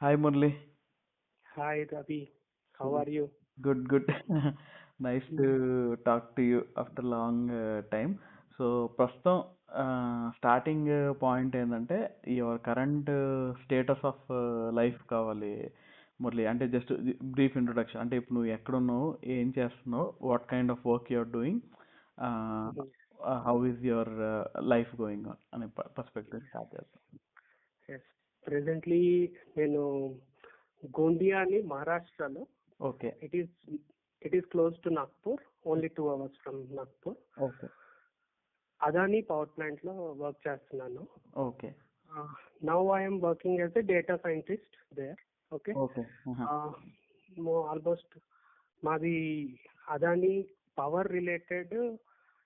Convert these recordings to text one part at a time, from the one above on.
Hi Murli. Hi Ravi, how So are you? good, good. Nice Mhm. to talk to you after long time. So ప్రస్తుతం starting point ఏంటంటే your current status of life కావాలి మురళి. అంటే just brief introduction. అంటే ఇప్పుడు నువ్వు ఎక్కడున్నావు, ఏం చేస్తున్నావు, what kind of work you are doing, Mhm. How is your life going on అనే పర్స్పెక్టివ్ స్టార్ట్ చేస్తాం. Yes. Presently, నేను గోందియా అని మహారాష్ట్రలో. Okay, It is it is close to Nagpur, only 2 hours from Nagpur. Okay, Adani power plant లో work చేస్తున్నాను. Okay, Now I am working as a data scientist there. Okay. Okay. Almost మాది Adani power related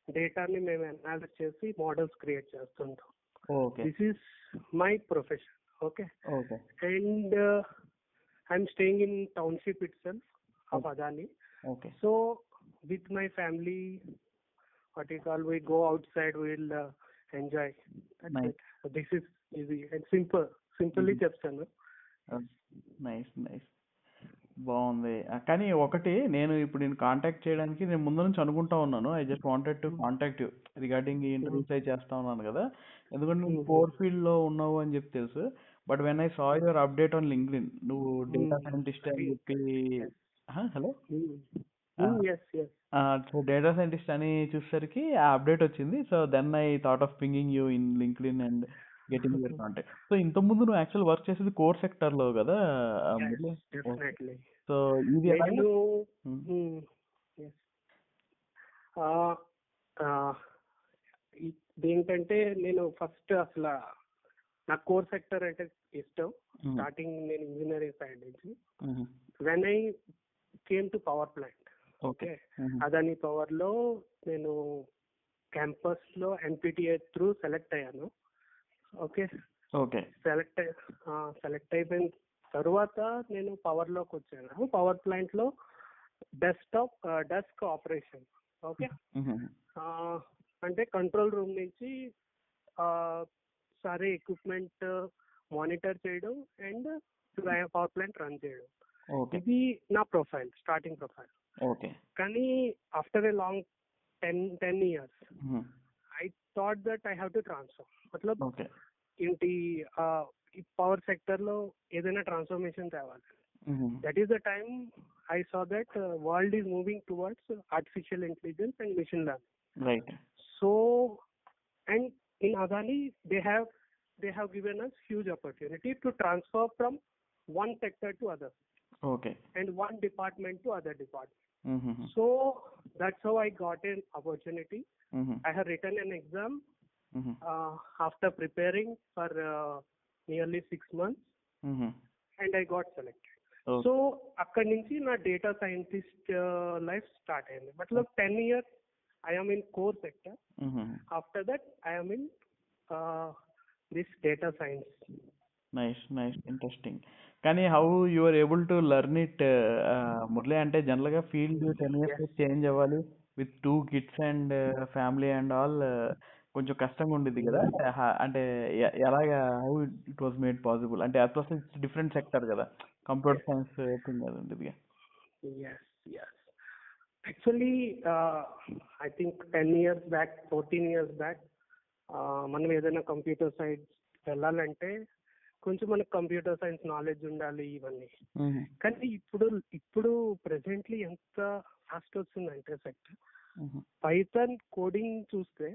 డేటాని మేము analysis చేసి models create చేస్తుంటాం. Okay, This is my profession. Okay. Okay, And I'm staying in township itself of okay, Adani. Okay. So with my family, what you call, we go outside, we'll enjoy. That's nice. it. So this is easy and simple. Simply చెప్తాను. Nice, nice. బాగుంది. కానీ ఒకటి, నేను ఇప్పుడు నేను contact చేయడానికి నేను ముందు నుంచి అనుకుంటా ఉన్నాను. I just wanted to contact you regarding ఈ ఇంటర్వ్యూస్ అయి చేస్తా ఉన్నాను కదా. ఎందుకంటే నువ్వు కోర్ ఫీల్డ్ లో ఉన్నావు అని చెప్పి తెలుసు. But when I saw your update on LinkedIn, నువ్వు డేటా సైంటిస్ట్ అని చెప్పి. Hello. Yes, yes. So data scientist అని చూసేసరికి ఆ అప్డేట్ వచ్చింది. So then I thought of pinging you in LinkedIn and getting your contact. So ఇంత ముందు నువ్వు యాక్చువల్ వర్క్ చేసేది కోర్ సెక్టర్ లో కదా Yes, Murali? Okay. definitely. So ఇది ఎలాగా? నేను ఉమ్, yes. ఇదేంటంటే నేను ఫస్ట్ అసలు నా కోర్ సెక్టర్ అంటే ఇష్టం. ఉమ్, స్టార్టింగ్ నేను ఇంజనీరింగ్ సైడ్ నుంచి. Um, when I came to power plant. Okay, okay. Um, Adani power లో నేను క్యాంపస్ లో ఎన్పిటిఐ త్రూ సెలెక్ట్ అయ్యాను. ఓకే. ఓకే, సెలెక్ట్ సెలెక్ట్ అయిపోయిన తర్వాత నేను పవర్ లోకి వచ్చాను. పవర్ ప్లాంట్ లో డెస్క్ ఆపరేషన్. ఓకే. ఉమ్, అంటే కంట్రోల్ రూమ్ నుంచి సరే ఎక్విప్మెంట్ మానిటర్ చేయడం అండ్ పవర్ ప్లాంట్ రన్ చేయడం. ఓకే, ఇది నా ప్రొఫైల్, స్టార్టింగ్ ప్రొఫైల్. ఓకే, కానీ after a long 10 years um, I thought that I have to transfer. మతలబ్ ఓకే, ఏంటి, ఈ పవర్ సెక్టర్ లో ఏదైనా ట్రాన్స్ఫర్మేషన్ తేవాలి. Um, that is the time I saw that world is moving towards artificial intelligence and machine learning. Right, So, and in Adani, they have given us huge opportunity to transfer from one sector to other okay, and one department to other department. Um, So that's how I got an opportunity. Um, I have written an exam um, after preparing for nearly 6 months, um, and I got selected. Okay, So అక్కడి నుంచి నా data scientist life start అయింది. మతలబ్ 10 years I am in core sector. Um. After that, I am in this data science. Nice, nice, interesting. కానీ how you are able to learn it Murali? అంటే general గా field 10 years Yes. Change అవ్వాలి with 2 kids and family and all, కొంచెం కష్టంగా ఉండేది కదా. అంటే ఎలాగా, how it was made possible? అంటే అట్లా డిఫరెంట్ సెక్టర్ కదా, కంప్యూటర్ Yes. సైన్స్ థింగ్ అది ఉండేది. Yes. Yes. Actually, I think 10 years back, 14 years back, మనం ఏదైనా కంప్యూటర్ సైన్స్ వెళ్ళాలంటే కొంచెం మనకు కంప్యూటర్ సైన్స్ నాలెడ్జ్ ఉండాలి ఇవన్నీ. కానీ ఇప్పుడు ప్రెసెంట్లీ ఎంత ఫాస్ట్ వస్తుందంటే సెక్టర్, పైథాన్ కోడింగ్ చూస్తే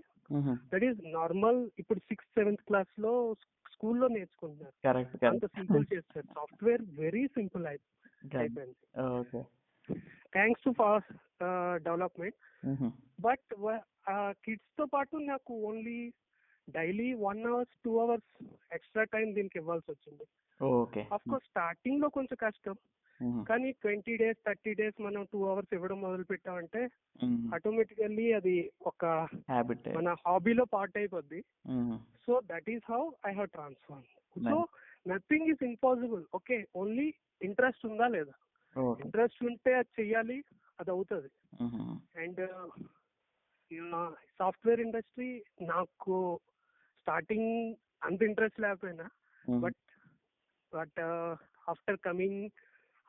దట్ ఈస్ నార్మల్. ఇప్పుడు 6th-7th క్లాస్ లో స్కూల్లో నేర్చుకుంటున్నారు. కరెక్ట్, అంత కరెక్ట్. సింపుల్ చేస్తారు. సాఫ్ట్వేర్ వెరీ సింపుల్ అయిపోయింది okay. Thanks to fast development. But kids తో పాటు నాకు only daily 1 hour 2 hours extra time దీనికి ఇవ్వాల్సి వచ్చింది. ఓకే. అఫ్ కోర్స్ స్టార్టింగ్ లో కొంచెం కష్టం, కానీ 20 days 30 days మనం 2 hours ఇవ్వడం మొదలు పెట్టామంటే ఆటోమేటికల్లీ అది ఒక హ్యాబిట్. మన హాబీలో పార్ట్ అయిపోద్ది. So that is how I have transform. So nothing is impossible. Okay, only interest ఉందా లేదా. ఇంట్రెస్ట్ ఉంటే అది చెయ్యాలి, అది అవుతుంది. అండ్ సాఫ్ట్వేర్ ఇండస్ట్రీ నాకు స్టార్టింగ్ అంత ఇంట్రెస్ట్ లేకపోయినా, but but after coming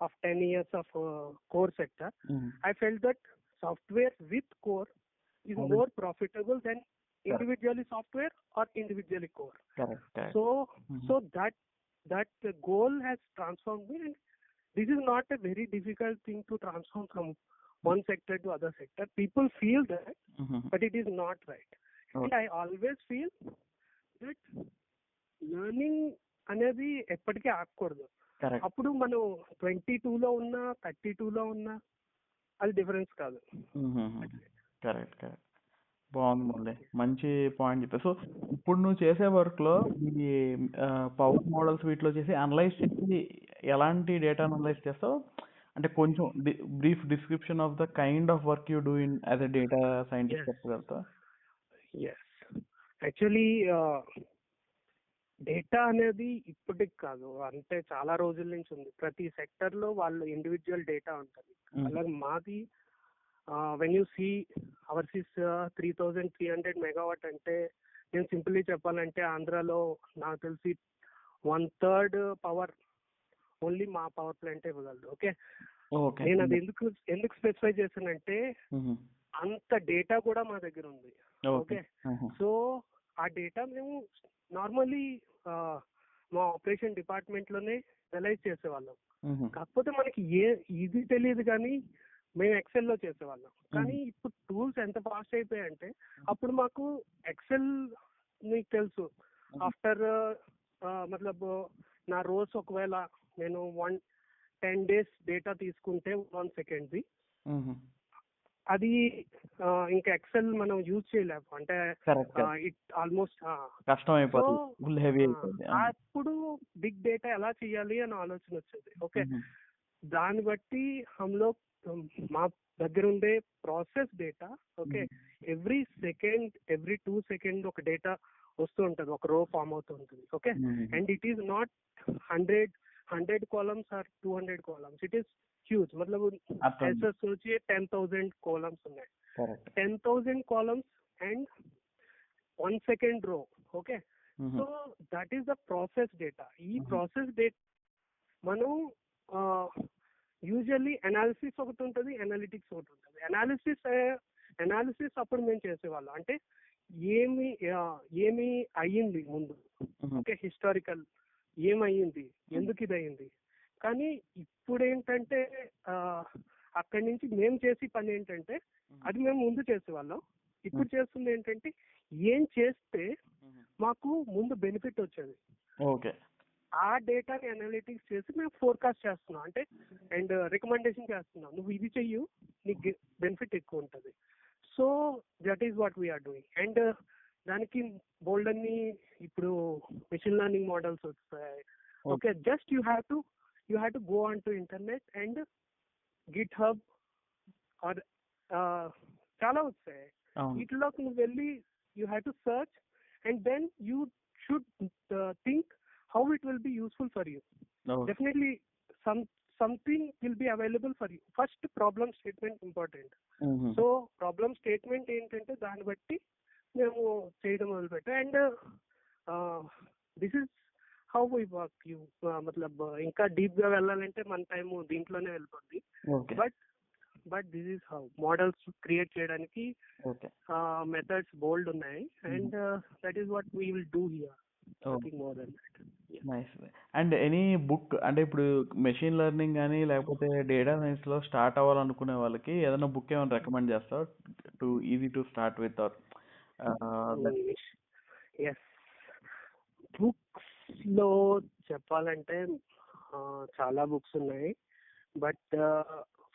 of 10 years of core sector, I felt that software with core is Mhm. more profitable than Correct. individually software or individually core. Correct. So Mhm. so that goal has transformed me, and this is not a very difficult thing to transform from one sector to other sector. People feel that, Mhm. but it is not right. And Okay. I always feel that learning అనేది ఎప్పటికీ ఆగకూడదు. Correct. అప్పుడు మనం 22లో ఉన్నా 32లో ఉన్నా అది difference కాదు. Correct. Correct. బాగుంది మురళి. మంచి పాయింట్ చెప్పావు. సో ఇప్పుడు నువ్వు చేసే వర్క్లో ఈ పవర్ మోడల్స్ వీటిలో చేసి అనలైజ్ చేసి ఎలాంటి డేటా అనలైజ్ చేస్తావు? అంటే కొంచెం brief description of the kind of work you do in as a data scientist చెప్పగలుగుతావా? ఎస్, యాక్చువల్లీ డేటా అనేది ఇప్పటికి కాదు, అంటే చాలా రోజుల నుంచి ఉంది. ప్రతి సెక్టర్ లో వాళ్ళు ఇండివిజువల్ డేటా ఉంటుంది. అలాగే మాది when you see ours is 3300 megawatt అంటే, నేను సింపుల్లీ చెప్పాలంటే ఆంధ్రాలో నాకు తెలిసి 1/3 పవర్ ఓన్లీ మా పవర్ ప్లాంట్ ఇవ్వగలదు. ఓకే, నేను అది ఎందుకు స్పెసిఫై చేశానంటే అంత డేటా కూడా మా దగ్గర ఉంది. ఓకే, సో ఆ డేటా మేము నార్మల్లీ మా ఆపరేషన్ డిపార్ట్మెంట్ లోనే అనలైజ్ చేసేవాళ్ళం. కాకపోతే మనకి ఇది తెలియదు కానీ మేము ఎక్సెల్ లో చేసేవాళ్ళం. కానీ ఇప్పుడు టూల్స్ ఎంత ఫాస్ట్ అయిపోయాయంటే, అప్పుడు మాకు ఎక్సెల్ మీకు తెలుసు, ఆఫ్టర్ మతలబ్ నా రోజు ఒకవేళ నేను 10 days డేటా తీసుకుంటే 1 సెకండ్ది, అది ఇంకా ఎక్సెల్ మనం యూజ్ చేయలేము. అంటే ఇట్ ఆల్మోస్ట్ కష్టం అయిపోతుంది. అప్పుడు బిగ్ డేటా ఎలా చేయాలి అని ఆలోచన వచ్చేది. ఓకే, దాన్ని బట్టి మా దగ్గర ఉండే process data, okay, every 2 second ఒక డేటా వస్తూ ఉంటుంది, ఒక రో ఫామ్ అవుతూ ఉంటుంది. Okay, and it is not 100 columns or 200 columns. It is huge. मतलब ऐसा सोचिए 10,000 columns ఉన్నాయి. 10,000 columns and 1 second row. Okay, so that is the process data. ఈ process data మనం యూజువల్లీ అనాలిసిస్ ఒకటి ఉంటుంది, అనలిటిక్స్ ఒకటి ఉంటుంది. అనాలిసిస్ అప్పుడు మేము చేసేవాళ్ళం, అంటే ఏమి అయ్యింది ముందు, ఓకే, హిస్టారికల్ ఏమయ్యింది, ఎందుకు ఇది అయ్యింది. కానీ ఇప్పుడు ఏంటంటే అక్కడి నుంచి మేము చేసే పని ఏంటంటే, అది మేము ముందు చేసేవాళ్ళం. ఇప్పుడు చేస్తుంది ఏంటంటే, ఏం చేస్తే మాకు ముందు బెనిఫిట్ వచ్చేది, ఆ డేటాని అనలిటిక్స్ చేసి మేము ఫోర్కాస్ట్ చేస్తున్నాం, అంటే అండ్ రికమెండేషన్ చేస్తున్నాం, నువ్వు ఇది చెయ్యు నీకు బెనిఫిట్ ఎక్కువ ఉంటుంది. So that is what we are doing. And దానికి బోల్డ్ అన్ని ఇప్పుడు మెషిన్ లెర్నింగ్ మోడల్స్ వస్తాయి. Okay, just you have to go on to internet and GitHub or చాలా వస్తాయి, వీటిలోకి నువ్వు వెళ్ళి you have to search and then you should think how it will be useful for you. Definitely something will be available for you. First, problem statement important. So problem statement ఏంటంటే దాన్ని బట్టి మేము చేయడం మొదలుపెట్టాం. And this is how we work. You మతలబ్ ఇంకా deep గా వెళ్ళాలంటే మన టైం దీంట్లోనే వెళ్ళిపోద్ది. But this is how models create చేయడానికి మెథడ్స్ బోల్డ్ ఉన్నాయి. And that is what we will do here. And any book, అంటే ఇప్పుడు మెషిన్ లెర్నింగ్ కానీ లేకపోతే డేటా సైన్స్ లో స్టార్ట్ అవ్వాలనుకునే వాళ్ళకి ఏదైనా బుక్ ఏమైనా రికమెండ్ చేస్తావు to easy to start with? Yes, books లో చెప్పాలంటే చాలా బుక్స్ ఉన్నాయి. బట్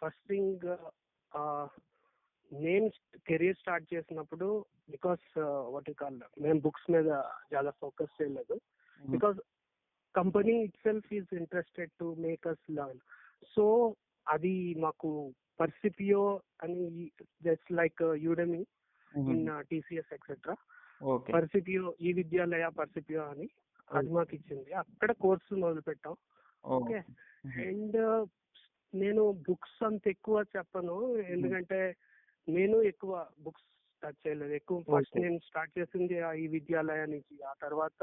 ఫస్ట్ థింగ్, నేను కెరీర్ స్టార్ట్ చేసినప్పుడు, బికాస్ వాట్ యు కాల్, మేము బుక్స్ మీద చాలా ఫోకస్ చేయలేదు, because company itself is interested to make us learn. So అది మాకు పర్సిపియో అని, just like Udemy in TCS etcetera, Percipio, ఈ విద్యాలయ పర్సిపియో అని అది మాకు ఇచ్చింది. అక్కడ కోర్సు మొదలు పెట్టాం. ఓకే, అండ్ నేను బుక్స్ అంత ఎక్కువ చెప్పను, ఎందుకంటే నేను ఎక్కువ బుక్స్ టచ్ చేయలేదు. ఎక్కువ ఫస్ట్ నేను స్టార్ట్ చేసింది ఈ విద్యాలయ నుంచి, ఆ తర్వాత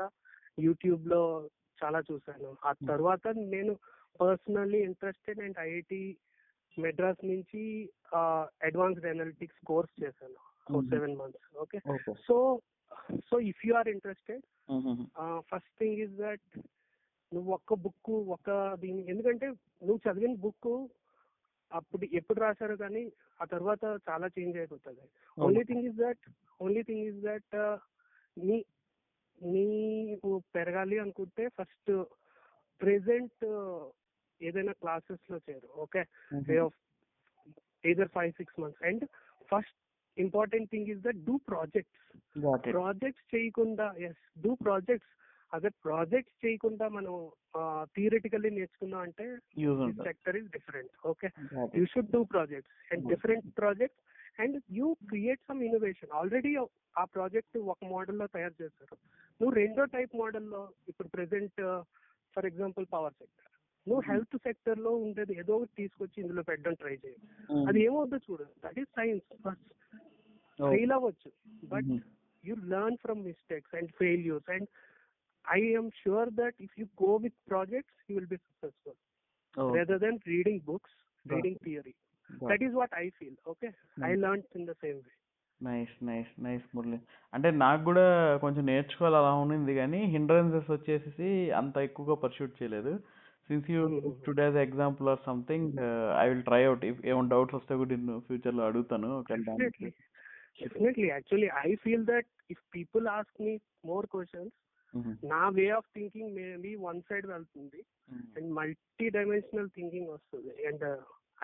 యూట్యూబ్ లో చాలా చూశాను. ఆ తర్వాత నేను personally interested and IIT Madras నుంచి అడ్వాన్స్డ్ అనలిటిక్స్ కోర్స్ చేశాను 7 months. Okay, okay. So if you are interested, first thing is that నువ్వు ఎందుకంటే నువ్వు చదివిన బుక్ అప్పుడు ఎప్పుడు రాశారు కానీ ఆ తర్వాత చాలా చేంజ్ అయిపోతుంది. ఓన్లీ థింగ్ ఇస్ దట్ నీకు పెరగాలి అనుకుంటే ఫస్ట్ ప్రెసెంట్ ఏదైనా క్లాసెస్ లో చేరు. Okay, either 5-6 months. And first important thing is that do projects. Projects చేయకుండా, yes, do projects. Agar projects చేయకుండా మనం థియరిటికల్లీ నేర్చుకున్నాం అంటే this sector is different. Okay, you should do projects and different projects and you create some innovation. Already ఆ project ఒక మోడల్లో తయారు చేస్తారు, నువ్వు రెండో టైప్ మోడల్లో ఇప్పుడు present for example power sector, నువ్వు హెల్త్ సెక్టర్ లో ఉండేది ఏదో ఒకటి తీసుకొచ్చి ఇందులో పెట్టడం ట్రై చేయి. అది ఏమవుతుందో చూడు, దట్ ఈస్ సైన్స్. ఫెయిల్ అవ్వచ్చు, but you learn from mistakes and failures. And I am sure that if you go with projects, you will be successful rather than reading books, reading theory. That is what I feel. Okay, I learned in the same way. Nice Murali. అంటే నాకు కూడా కొంచెం నేర్చుకోవాలి అలా ఉంది, కానీ hindrances వచ్చేసి అంత ఎక్కువగా పర్సూట్ చేయలేదు. Since you today as example or something, I will try out. If ఏమైనా డౌట్స్ వస్తే కూడా నేను ఫ్యూచర్ లో అడుగుతాను. Definitely. Actually, I feel that if people ask me more questions, నా way of thinking maybe one side వెళ్తుంది and multi dimensional thinking వస్తుంది. And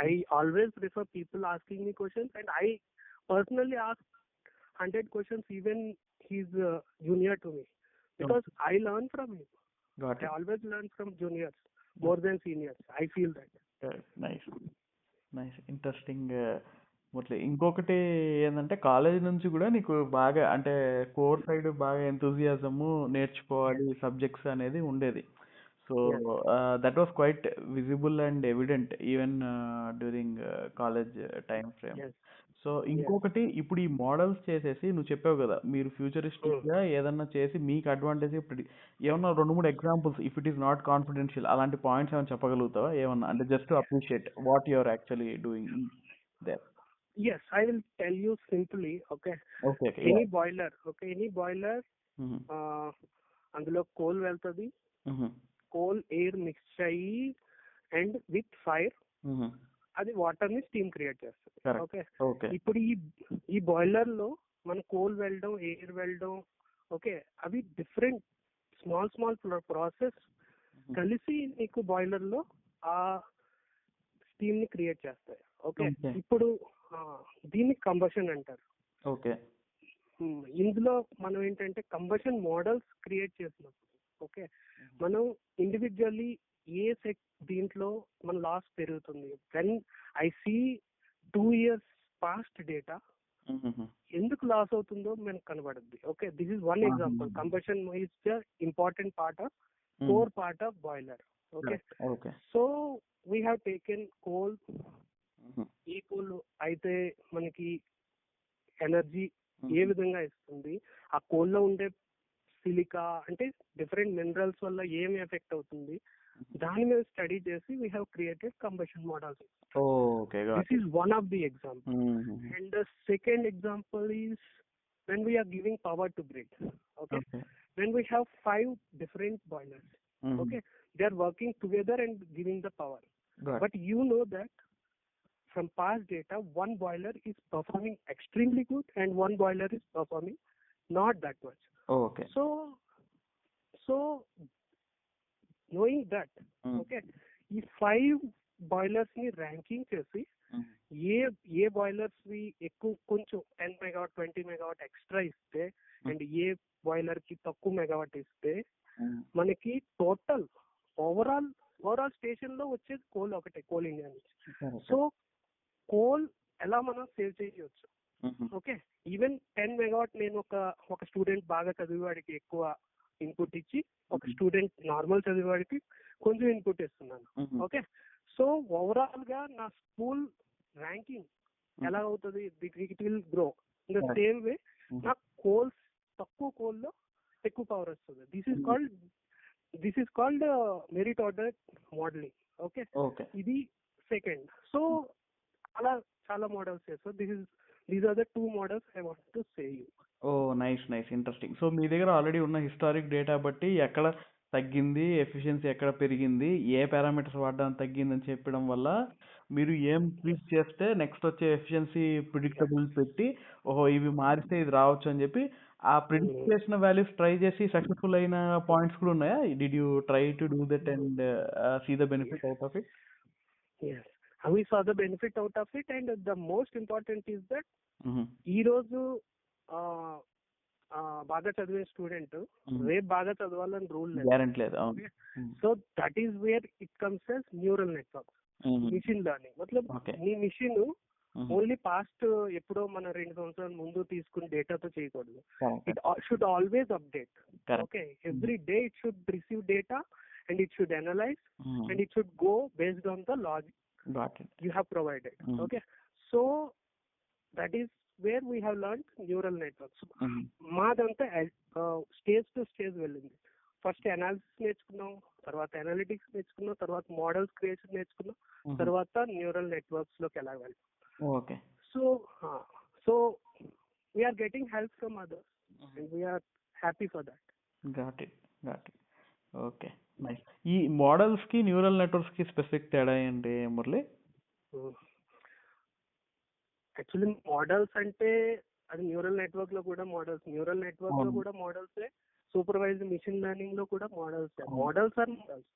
I always prefer people asking me questions and I personally ask 100 questions even he's junior to me, because I learn from him. I always learn from juniors more than seniors. I feel that. Nice interesting. ఇంకొకటి ఏంటంటే college నుంచి కూడా నీకు బాగా అంటే core side బాగా ఎంతూజియాజము నేర్చుకోవాలి subjects అనేది ఉండేది. So that was quite visible and evident even during college time frame. So ఇంకొకటి ఇప్పుడు ఈ మోడల్స్ చేసేసి నువ్వు చెప్పావు కదా మీరు ఫ్యూచరిస్టిక్ గా ఏదన్నా చేసి మీకు అడ్వాంటేజ్ ఏమన్నా 2-3 examples, if it is not confidential, అలాంటి పాయింట్స్ ఏమైనా చెప్పగలుగుతావా ఏమన్నా? అంటే just to appreciate what you are actually doing there. Yes, I will tell you simply. Okay. Any boiler, అందులో కోల్ వెళ్తుంది, కోల్ ఎయిర్ మిక్స్ అయ్యి అండ్ విత్ ఫైర్ అది water ని స్టీమ్ క్రియేట్ చేస్తుంది. ఓకే, ఇప్పుడు ఈ బాయిలర్ లో మన కోల్ వెళ్ళడం, ఎయిర్ వెళ్ళడం, ఓకే, అవి డిఫరెంట్ స్మాల్ ప్రాసెస్ కలిసి నీకు బాయిలర్ లో ఆ స్టీమ్ ని క్రియేట్ చేస్తాయి. ఓకే, ఇప్పుడు దీన్ని కంబషన్ అంటారు. ఓకే, ఇందులో మనం ఏంటంటే కంబషన్ మోడల్స్ క్రియేట్ చేసినప్పుడు, ఓకే, మనం ఇండివిజువల్లీ దీంట్లో మన లాస్ పెరుగుతుంది. When I see 2 years past data ఎందుకు లాస్ అవుతుందో మనకు కనబడుద్ది. Okay, this is one example. Combustion is the important part of core part of boiler. Okay, so we have taken coal. ఈ coal అయితే మనకి ఎనర్జీ ఏ విధంగా ఇస్తుంది, ఆ కోల్ లో ఉండే సిలికా అంటే డిఫరెంట్ మినరల్స్ వల్ల ఏమి ఎఫెక్ట్ అవుతుంది, దాని మీద స్టడీ చేసి we have created combustion models. This is one of the example. And the second example is when we are giving power to grid. Okay, when we have 5 different boilers, okay, they are working together and giving the power. But you know that from past data, one boiler is performing extremely good and one boiler is performing not that much. Okay, so knowing that, okay, ఈ 5 boilers ని ranking చేసి ఏ boilers వి ఎక్కువ కొంచెం 10 megawatt 20 megawatt extra ఇస్తే and A boiler కి తక్కువ megawatt ఇస్తే మనకి టోటల్ ఓవరాల్ స్టేషన్ లో వచ్చేది కోల్ ఒకటే, కోల్ ఇండియా నుంచి. సో కోల్ ఎలా మనం సేవ్ చేయవచ్చు. ఓకే, ఈవెన్ 10 మెగావాట్ నేను ఒక స్టూడెంట్ బాగా చదివేవాడికి ఎక్కువ ఇన్పుట్ ఇచ్చి ఒక స్టూడెంట్ నార్మల్ చదివేవాడికి కొంచెం ఇన్పుట్ ఇస్తున్నాను. ఓకే, సో ఓవరాల్ గా నా స్కూల్ ర్యాంకింగ్ ఎలా అవుతుంది, it will grow in the same way. నా తక్కువ కోల్ లో ఎక్కువ పవర్ వస్తుంది. This is called this is called merit order modeling. Okay, okay. ఇది సెకండ్. సో అలా చాలా మోడల్స్ చేస్తారు. These are the two models I want to say you. Oh nice nice interesting. So మీ దగ్గర already ఉన్న historic data బట్టి ఎక్కడ తగ్గింది, ఎఫిషియన్సీ ఎక్కడ పెరిగింది, ఏ పారామీటర్స్ వాడడం తగ్గిందని చెప్పడం వల్ల మీరు ఏం ట్వీక్ చేస్తే నెక్స్ట్ వచ్చే ఎఫిషియన్సీ ప్రిడిక్టబుల్ పెట్టి ఓహో ఇవి మారిస్తే ఇది రావచ్చు అని చెప్పి ఆ ప్రిడిక్ట్ చేసిన వాల్యూస్ ట్రై చేసి సక్సెస్ఫుల్ అయిన పాయింట్స్ కూడా ఉన్నాయా? Did you try to do that and see the benefit out of it? Yes, we saw the benefit out of it, and the most important is that ఈ రోజు బాగా చదివే student రేపు బాగా చదవాలని రూల్ లేదు. గ్యారెంటీ లేదు. అవును. So that is where it comes as neural network, machine learning. మతలబ్ నీ మిషన్ ఓన్లీ పాస్ట్ ఎప్పుడో మన 2 సంవత్సరాల ముందు తీసుకుని డేటాతో చేయకూడదు. It should always update. Okay, every day it should receive data and it should analyze and it should go based on the logic you have provided. Okay, so that is where we have learned neural networks. మాదంతా stage to stage వెళ్ళింది. First analysis నేర్చుకున్నాం, తర్వాత analytics నేర్చుకున్నాం, తర్వాత models creation నేర్చుకున్నాం, తర్వాత neural networks లోకి ఎలా వెళ్ళాం. Okay. So we are getting help from others and we are happy for that. Got it. Okay nice. ఈ మోడల్స్ కి న్యూరల్ నెట్వర్క్స్ కి స్పెసిఫిక్ తేడా ఏంటి మురళి? యాక్చువల్లీ మోడల్స్ అంటే అది న్యూరల్ నెట్వర్క్ లో కూడా మోడల్స్, న్యూరల్ నెట్వర్క్ లో కూడా మోడల్సే, సూపర్వైజ్డ్ మిషన్ లెర్నింగ్ లో కూడా మోడల్స్. Models are models.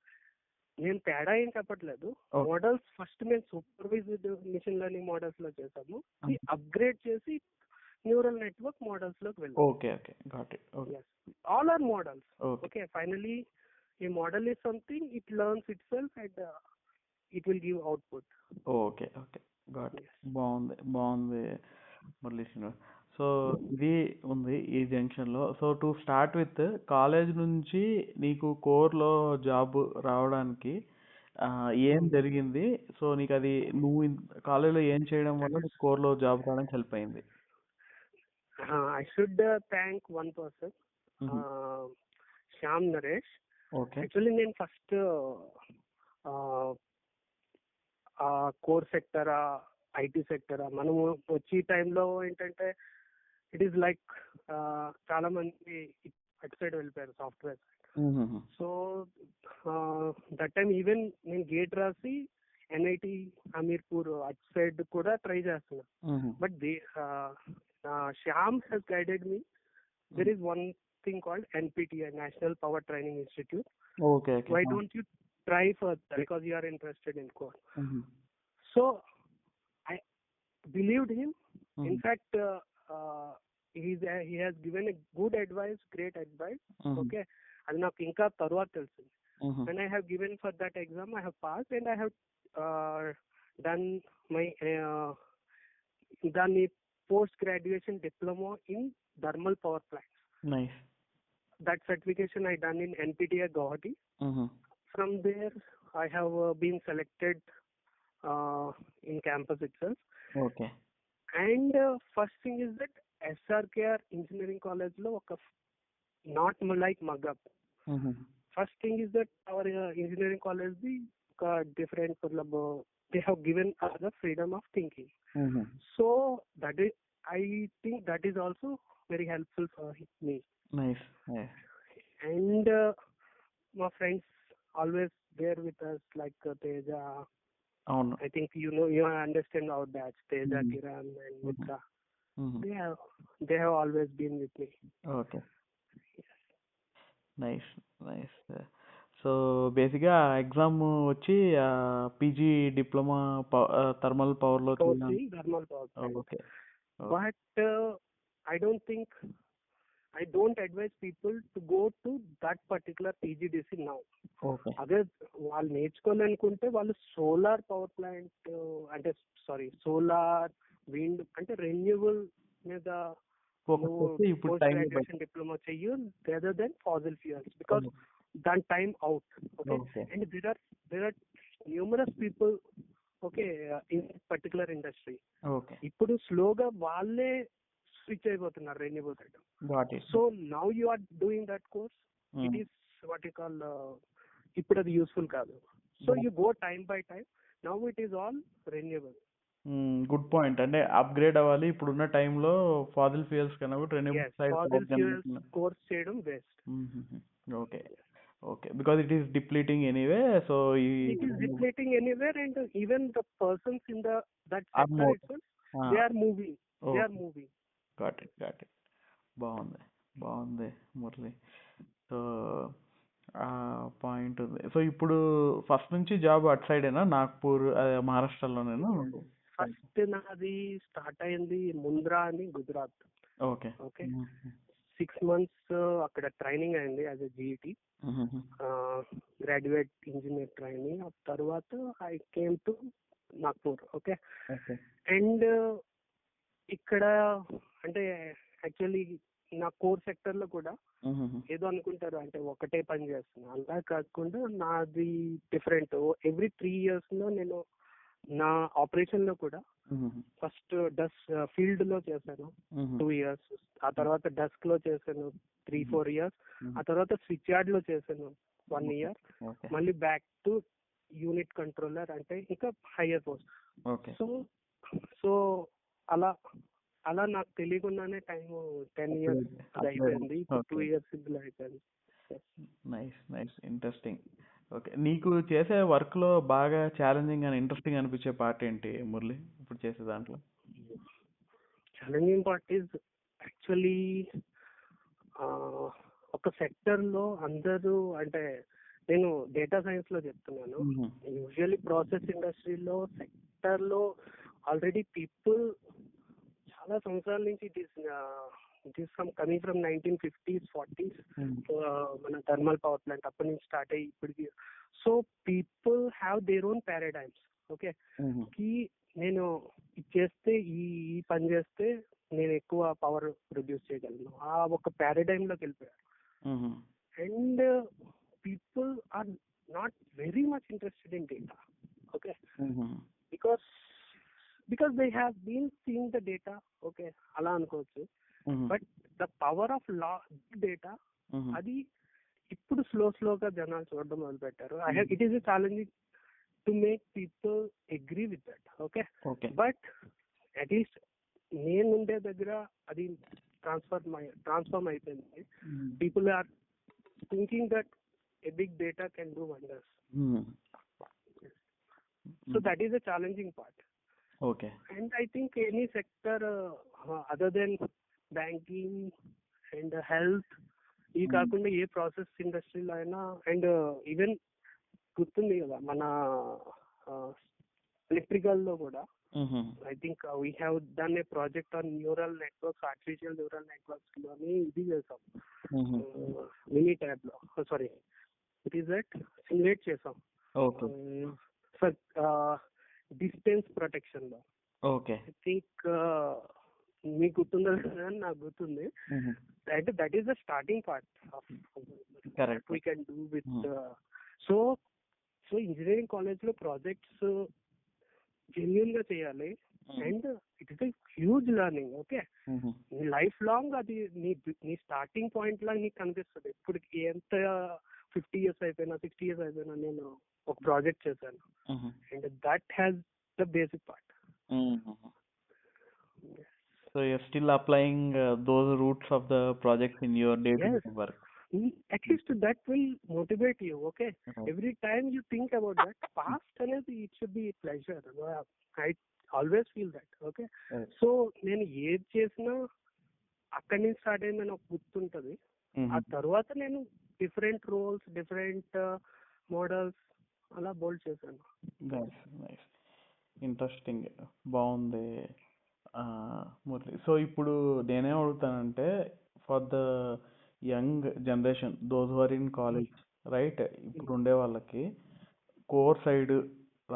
నేను తేడా ఏం చెప్పట్లేదు. మోడల్స్ ఫస్ట్ మేము సూపర్వైజ్డ్ మిషన్ లెర్నింగ్ మోడల్స్ లో చేసాము, అప్గ్రేడ్ చేసి న్యూరల్ నెట్వర్క్ మోడల్స్ లోకి వెళ్ళాము. Okay okay got it. Okay, all are models. Okay, finally a model is something, it learns itself and it will give output. Okay got it. బాగుంది Murali Srinivas. So ఇది ఉంది ఈ junction లో. So to start with, college నుంచి నీకు core లో job రావడానికి ఏం జరిగింది? సో నీకు అది నువ్వు కాలేజ్ లో ఏం చేయడం వల్ల నీకు కోర్ లో జాబ్ రావడానికి హెల్ప్ అయింది? I should thank one person, Shyam Naresh. Actually నేను ఫస్ట్ కోర్ సెక్టరా ఐటీ సెక్టరా మనము వచ్చే టైంలో ఏంటంటే ఇట్ ఈస్ లైక్ చాలా మంది అటు సైడ్ వెళ్ళిపోయారు software. So that time even నేను గేట్ రాసి ఎన్ఐటి హమీర్పూర్ అటు సైడ్ కూడా ట్రై చేస్తున్నా. But Shyam he's guided me. There is one thing called NPTI, National Power Training Institute. Okay. Why don't you try for that, because you are interested in core. So I believed him. In fact, he has given a good advice, great advice. Okay, అది నాకు ఇంకా తర్వాత తెలిసింది. And I have given for that exam, I have passed and I have done my post graduation diploma in thermal power plants. Nice. That certification I done in NPTI Guwahati. From there I have been selected in campus itself. Okay. And first thing is that SRKR Engineering College lo oka not like Magap. First thing is that our engineering college the different they have given us the freedom of thinking. So that is, I think that is also very helpful for me. Nice. And my friends always there with us, like Teja. I think you understand our batch, Teja, Kiran and Mitra. They have always been with me. Okay. Yes. Nice. So బేసిక్గా exam వచ్చి PG diploma thermal power లో. Thermal power. Okay. But I don't advise people to go to that particular PGDC now. Okay. అదే వాళ్ళు నేర్చుకోవాలనుకుంటే వాళ్ళు solar power plant అంటే solar wind అంటే renewable మీద పోస్ట్ గ్రాడ్యుయేషన్ డిప్లొమా చెయ్యు rather than fossil fuels, because దాని time out. Okay, and there are numerous people in particular industry. ఇప్పుడు స్లోగా వాళ్ళే స్విచ్ అయిపోతున్నారు renewable side. So now you are doing that course. It is what you call, ఇప్పుడు అది useful కాదు. So you go time by time. Now it is all renewable. Good point. అంటే upgrade అవ్వాలి ఇప్పుడున్న టైంలో. ఫాజిల్ ఫ్యూయల్స్ కన్నా కూడా renewables, side fossil fuels course చేయడం best. Okay okay, because it is depleting anyway. So ఈ It is depleting anywhere, and even the persons in that are sector more. itself, Ah, they are moving. They are okay. moving. Got it, got it. బాగుంది బాగుంది Murali. So ఆ point ఉంది. So ఇప్పుడు first నుంచి job అటు సైడేనా, Nagpur మహారాష్ట్రలోనేనా? First నాది start అయింది ముంద్రా అని, గుజరాత్. ఓకే ఓకే, 6 months అక్కడ ట్రైనింగ్ అయింది as a GET, graduate engineer training. ఆ తర్వాత I came to Nagpur. Okay, okay and ఇక్కడ అంటే యాక్చువల్లీ నా కోర్ సెక్టర్ లో కూడా ఏదో అనుకుంటారు అంటే ఒకటే పని చేస్తున్నా, అలా కాకుండా నాది డిఫరెంట్. ఎవ్రీ 3 years లో నేను నా ఆపరేషన్ లో కూడా ఫస్ట్ ఫీల్డ్ లో చేశాను 2 years, ఆ తర్వాత డస్క్ లో చేశాను 3-4 years, ఆ తర్వాత స్విచ్ యార్డ్ లో చేశాను 1 year, మళ్ళీ బ్యాక్ టు యూనిట్ కంట్రోలర్ అంటే ఇంకా హైయర్ పోస్ట్. సో సో అలా అలా నాకు తెలియకుండానే టైం 10 years అది అయిపోయింది. 2 years ఇందులో అయిపోయింది. Nice nice, interesting. ఓకే, నీకు చేసే వర్క్ లో బాగా ఛాలెంజింగ్ అండ్ ఇంట్రెస్టింగ్ అనిపించే పార్ట్ ఏంటి మురళి ఇప్పుడు చేసే దాంట్లో? ఛాలెంజింగ్ పార్ట్ ఈజ్ యాక్చువల్లీ ఒక సెక్టర్ లో అందరూ అంటే నేను డేటా సైన్స్ లో చెప్తున్నాను. యూజువల్లీ ప్రాసెస్ ఇండస్ట్రీలో సెక్టర్ లో ఆల్రెడీ పీపుల్ చాలా సంవత్సరాల నుంచి it is coming from 1950s 40s, మన థర్మల్ పవర్ ప్లాంట్ అప్పటి నుంచి స్టార్ట్ అయ్యి ఇప్పటికి. So people have their own paradigms. Okay, కి నేను ఇది చేస్తే ఈ పని చేస్తే నేను ఎక్కువ పవర్ ప్రొడ్యూస్ చేయగలను, ఆ ఒక పారాడైమ్ లోకి వెళ్ళిపోయారు. And people are not very much interested in data. Okay, because they have been seeing the data. Okay, అలా అనుకోవచ్చు. But the power of data అది ఇప్పుడు స్లోగా జనాలు చూడడం మొదలు పెట్టారు. It is a challenging to make people agree with that. Okay, but at least నేను ఉండే దగ్గర అది ట్రాన్స్ఫార్మ్ అయిపోయింది. People are thinking that a big data can do wonders. So that is a challenging part. Okay. And I think any sector other than banking and health, ఈ కాకుండా ఏ process ఇండస్ట్రీలో అయినా, and even గుర్తుంది కదా మన electrical లో కూడా I think we have done a project on neural networks, artificial neural networks లోని ఇది చేసాం మినీ ట్యాబ్ లో, sorry it is that simulate చేసాం ఫర్ డిస్టెన్స్ ప్రొటెక్షన్ లో. ఓకే, ఐ థింక్ మీకు గుర్తుందో అని నాకు గుర్తుంది. That is the starting part of what we can do with. So engineering college లో ప్రాజెక్ట్స్ జెన్యూన్ గా చేయాలి, and it is a huge learning. Okay, life long అది నీ స్టార్టింగ్ పాయింట్ లా నీకు కనిపిస్తుంది. ఇప్పుడు ఎంత 50 years అయిపోయినా 60 years అయిపోయినా నేను ఒక ప్రాజెక్ట్ చేశాను, and that has the basic part. So you're still applying those roots of the projects in your day-to-day work. At least that will motivate you. Okay, every time you think about that past అనేది it should be pleasure. I always feel that. Okay, so నేను ఏది చేసినా అక్కడి నుంచి start అయిందని ఒక గుర్తుంటది. ఆ తర్వాత నేను డిఫరెంట్ రోల్స్, డిఫరెంట్ మోడల్స్ అలా బోల్డ్ చేశాను. నైస్, ఇంట్రెస్టింగ్, బాగుంది మురళి. సో ఇప్పుడు నేనేం అడుగుతానంటే, for the young generation, those who are in college, right, ఇప్పుడు ఉండే వాళ్ళకి కోర్ సైడ్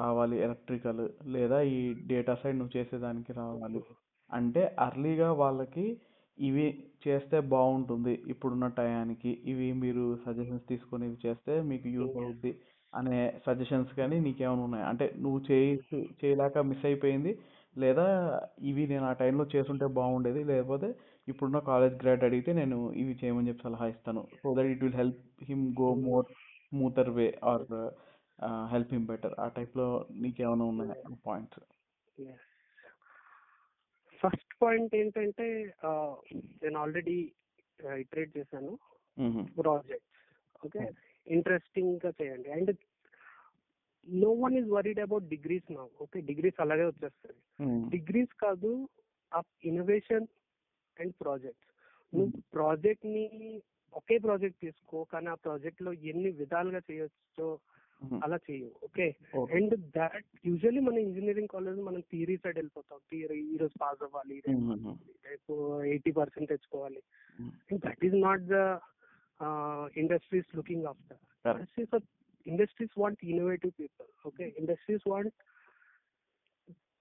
రావాలి, ఎలక్ట్రికల్ లేదా ఈ డేటా సైడ్ నువ్వు చేసేదానికి రావాలి అంటే అర్లీగా వాళ్ళకి ఇవి చేస్తే బాగుంటుంది ఇప్పుడున్న టయానికి, ఇవి మీరు సజెషన్స్ తీసుకొని ఇవి చేస్తే మీకు యూజ్ అవుద్ది అనే సజెషన్స్ కానీ నీకేమైనా ఉన్నాయి? అంటే నువ్వు చేయలేక మిస్ అయిపోయింది, లేదా ఇవి నేను ఆ టైంలో చేసుంటే బాగుండేది, లేకపోతే ఇప్పుడున్న కాలేజ్ గ్రాడ్ అడిగితే నేను ఇవి చేయమని చెప్పి సలహా ఇస్తాను, so that it will help him go more smoother way or help him better. ఆ టైప్లో నీకేమైనా ఉన్నాయా పాయింట్స్? ఫస్ట్ పాయింట్ ఏంటంటే నేను ఆల్రెడీ ఇటరేట్ చేశాను, ప్రాజెక్ట్స్ ఓకే ఇంట్రెస్టింగ్ గా చేయండి. And no one is worried about degrees నా, ఓకే డిగ్రీస్ అలాగే వచ్చేస్తాయి. డిగ్రీస్ కాదు, ఆ ఇన్నోవేషన్ అండ్ ప్రాజెక్ట్స్. నువ్వు ప్రాజెక్ట్ ని ఒకే ప్రాజెక్ట్ తీసుకో, కానీ ఆ ప్రాజెక్ట్ లో ఎన్ని విధాలుగా చేయొచ్చో అలా చేయు, ఓకే. అండ్ దాట్ యూజువల్లీ మన ఇంజనీరింగ్ కాలేజ్ మనం థియరీ సైడ్ వెళ్ళిపోతాం, థియరీ ఈ రోజు పాస్ అవ్వాలి, రేపు 80% తెచ్చుకోవాలి. That is not the industries looking after. Industries want innovative people, okay. Industries want,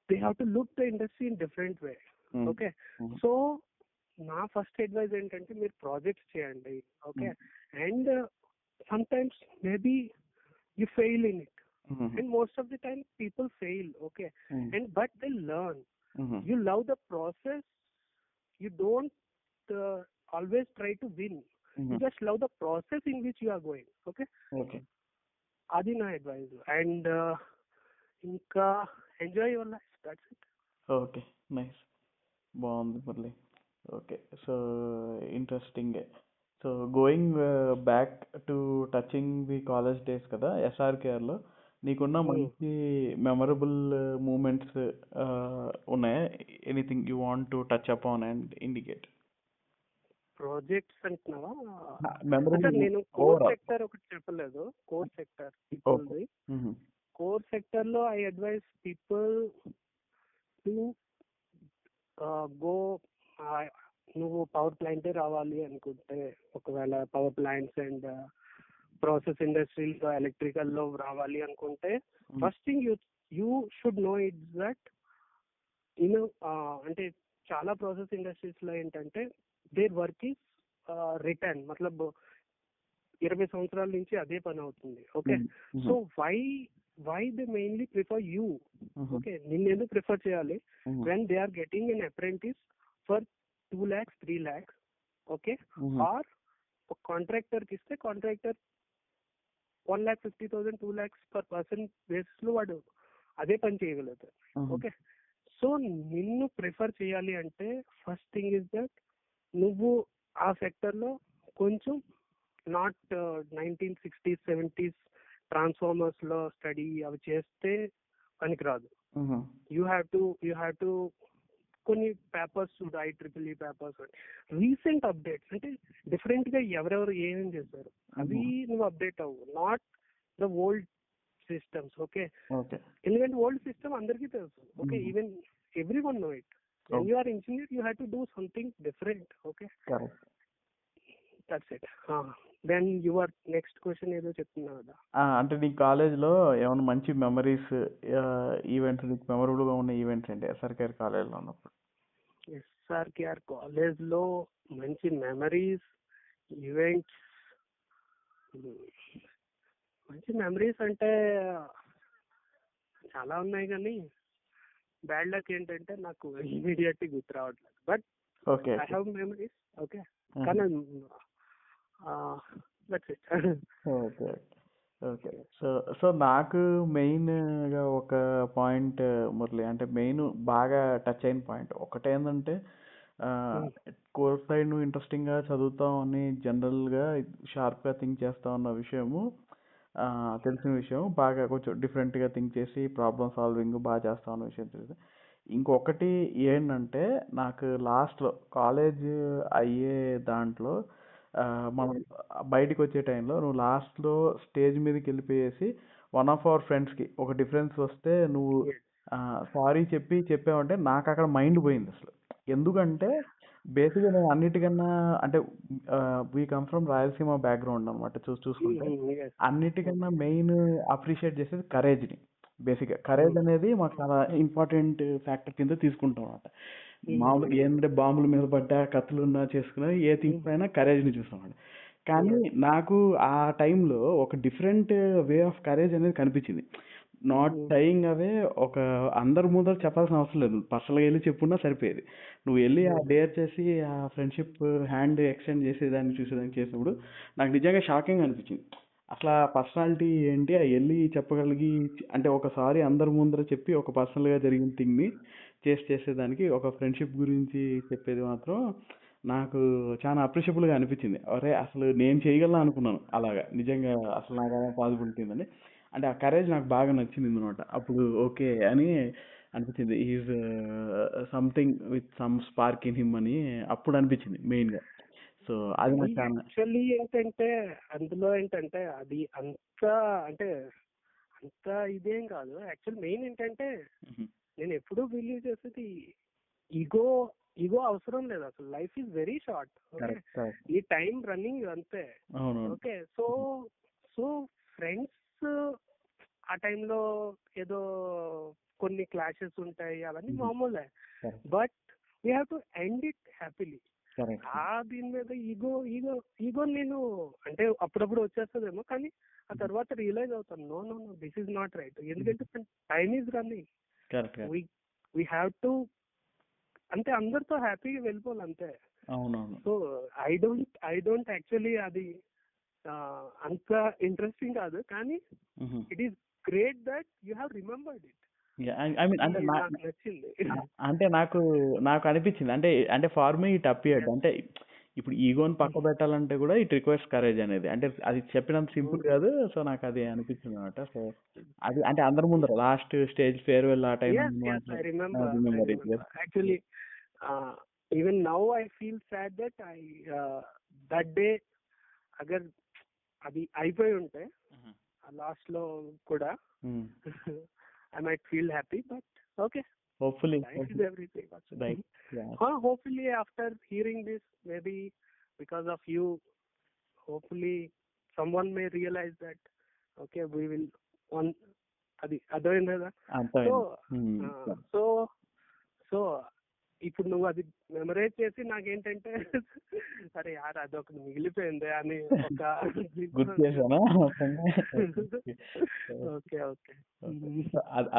they have to look the industry in different way, okay. So నా first advise ఏంటంటే మీరు projects చేయండి, okay. And sometimes maybe you fail in it, and most of the time people fail, okay. And but they learn. You love the process, you don't always try to win. You just love the process in which you are going, okay. Adi na advice. And inka enjoy your life, that's it. Okay, nice. బాగుంది Murali. Okay, so interesting. So going back to touching the college days కదా ఎస్ఆర్కేఆర్లో, నీకున్న మంచి memorable moments ఉన్నాయా? Anything you want to touch upon and indicate? Projects అంటున్నావా? నేను core sector ఒకటి చెప్పలేదు. కోర్ సెక్టర్ కోర్ సెక్టర్ లో I advise people to go. నువ్వు పవర్ ప్లాంటే రావాలి అనుకుంటే, ఒకవేళ పవర్ ప్లాంట్స్ అండ్ ప్రాసెస్ ఇండస్ట్రీలో ఎలక్ట్రికల్ లో రావాలి అనుకుంటే, first thing you should know it's that అంటే చాలా ప్రాసెస్ ఇండస్ట్రీస్ లో ఏంటంటే దేర్ వర్క్ ఈస్ రిటర్న్, మతలబ్ 20 సంవత్సరాల నుంచి అదే పని అవుతుంది, okay. So why they mainly prefer you, okay. నిన్ను ఎందుకు ప్రిఫర్ చేయాలి? When they are getting an apprentice for 2 lakhs 3 lakhs, okay. Or ఒక కాంట్రాక్టర్ కి ఇస్తే contractor 1,50,000 2 lakhs per person basis లో వాడు అదే పని చేయగలుగుతాడు, ఓకే. సో నిన్ను ప్రిఫర్ చేయాలి అంటే ఫస్ట్ థింగ్ ఇస్ దట్ నువ్వు ఆ సెక్టర్ లో కొంచెం నాట్ 1960s 70s ట్రాన్స్ఫార్మర్స్ లో స్టడీ అవి చేస్తే పనికిరాదు. యూ హ్యావ్ టు కొన్ని పేపర్స్ చూడు, IEEE పేపర్స్, రీసెంట్ అప్డేట్స్ అంటే డిఫరెంట్ గా ఎవరెవరు ఏమేమి చేశారు అవి నువ్వు అప్డేట్ అవ్వు, not the old systems, okay. ఎందుకంటే ఓల్డ్ సిస్టమ్ అందరికీ తెలుసు, okay. Even everyone know it. When you are engineer, you have to do something different, okay. Correct. That's it. Then your next question ఏదో చెప్తున్నా కదా, అంటే నీ కాలేజ్లో ఏమైనా మంచి మెమరీస్ ఈవెంట్స్, నీకు మెమరబుల్గా ఉన్న ఈవెంట్స్ ఏంటి ఎస్ఆర్కేఆర్ కాలేజ్లో ఉన్నప్పుడు? ఎస్ఆర్కేఆర్ కాలేజ్లో మంచి మెమరీస్ ఈవెంట్స్, మంచి మెమరీస్ అంటే చాలా ఉన్నాయి, కానీ బ్యాడ్ లక్ ఏంటంటే నాకు ఇమీడియట్ గుర్తు రావట్లేదు. But I have memories, okay. కానీ that's it. Okay okay. So నాకు మెయిన్గా ఒక పాయింట్ మురళి, అంటే మెయిన్ బాగా టచ్ అయిన పాయింట్ ఒకటేంటంటే, కోర్స్ సైడ్ నువ్వు ఇంట్రెస్టింగ్గా చదువుతావు అని జనరల్గా షార్ప్గా థింక్ చేస్తావు అన్న విషయము తెలిసిన విషయం. బాగా కొంచెం డిఫరెంట్గా థింక్ చేసి ప్రాబ్లమ్ సాల్వింగ్ బాగా చేస్తావు అన్న విషయం తెలియదు. ఇంకొకటి ఏంటంటే, నాకు లాస్ట్లో కాలేజ్ అయ్యే దాంట్లో మనం బయటికి వచ్చే టైంలో నువ్వు లాస్ట్లో స్టేజ్ మీదకి వెళ్ళిపోయేసి వన్ ఆఫ్ అవర్ ఫ్రెండ్స్కి ఒక డిఫరెన్స్ వస్తే నువ్వు సారీ చెప్పావంటే నాకు అక్కడ మైండ్ పోయింది అసలు. ఎందుకంటే బేసిక్గా నేను అన్నిటికన్నా అంటే we come from Rayalaseema background అనమాట. చూసుకుంటే అన్నిటికన్నా మెయిన్ అప్రిషియేట్ చేసేది కరేజ్ని. బేసిక్గా కరేజ్ అనేది మాకు చాలా ఇంపార్టెంట్ ఫ్యాక్టర్ కింద తీసుకుంటాం అనమాట. మామూలుగా ఏంటంటే బాంబుల మీద పడ్డా, కత్తులున్నా, చేసుకున్నా ఏ థింగ్స్ అయినా కరేజ్ని చూస్తాం. కానీ నాకు ఆ టైంలో ఒక డిఫరెంట్ వే ఆఫ్ కరేజ్ అనేది కనిపించింది. నాట్ టైయింగ్ అవే ఒక అందరి ముందర చెప్పాల్సిన అవసరం లేదు. పర్సనల్గా వెళ్ళి చెప్పున్నా సరిపోయేది. నువ్వు వెళ్ళి ఆ డేర్ చేసి ఆ ఫ్రెండ్షిప్ హ్యాండ్ ఎక్స్టెండ్ చేసేదాన్ని చూసేదాన్ని చేసినప్పుడు నాకు నిజంగా షాకింగ్ అనిపించింది. అసలు ఆ పర్సనాలిటీ ఏంటి, ఆ వెళ్ళి చెప్పగలిగి అంటే ఒకసారి అందరి ముందర చెప్పి ఒక పర్సనల్గా జరిగిన థింగ్ని చేసేదానికి ఒక ఫ్రెండ్షిప్ గురించి చెప్పేది మాత్రం నాకు చాలా అప్రిషియబుల్గా అనిపించింది. అరే అసలు నేను చేయగలను అనుకున్నాను అలాగా నిజంగా. అసలు నాకు అలా పాసిబిలిటీ ఉందని అంటే ఆ కరేజ్ నాకు బాగా నచ్చింది అనమాట. అప్పుడు ఓకే అని అనిపించింది. Is something with some spark in him అని అప్పుడు అనిపించింది మెయిన్గా. సో అది నాకు చాలా యాక్చువల్లీ ఏంటంటే అందులో ఏంటంటే అది అంత అంటే అంత ఇదేం కాదు. యాక్చువల్ మెయిన్ ఏంటంటే నేను ఎప్పుడూ బిలీవ్ చేసేది ఈగో ఈగో అవసరం లేదు అసలు. Life is very short. Okay, ఈ టైం రన్నింగ్ అంతే. ఓకే, సో సో ఫ్రెండ్స్ ఆ టైంలో ఏదో కొన్ని క్లాషెస్ ఉంటాయి, అవన్నీ మామూలే. But we have to end it happily. దీని మీద ఈగో ఈగో ఈగో నేను అంటే అప్పుడప్పుడు వచ్చేస్తుందేమో, కానీ ఆ తర్వాత రియలైజ్ అవుతాను, no no no this is not right. ఎందుకంటే time is running. We have to అంటే అందరితో హ్యాపీగా వెళ్ళిపోవాలి అంతే. సో ఐ డోంట్ యాక్చువల్లీ అది అంత ఇంట్రెస్టింగ్ కాదు, కానీ it is great that you have remembered it. I mean అంటే నచ్చింది. అంటే నాకు అనిపించింది అంటే అంటే ఫార్ మీ ఇట్ అపియర్డ్ అంటే ఇప్పుడు ఈగోని పక్క పెట్టాలంటే కూడా ఇట్ రిక్వైర్స్ కరేజ్ అనేది. అంటే అది చెప్పినంత సింపుల్ కాదు. సో నాకు అది అనిపించింది అనమాట. సో అది అంటే అందరి ముందర లాస్ట్ స్టేజ్ ఫేర్వెల్ ఆ time actually even now I feel sad that that day agar అది అయిపోయి ఉంటే లాస్ట్ లో కూడా I might feel happy, but okay. Hopefully. Life is everything. Right. Yeah. Hopefully after hearing this, maybe because of you, hopefully someone may realize that, okay, we will on other end of that. So ఇప్పుడు నువ్వు అది memorise చేసి నాకేంటంటే సరే యార్ అదొకటి మిగిలిపోయింది అని ఒక ఓకే ఓకే.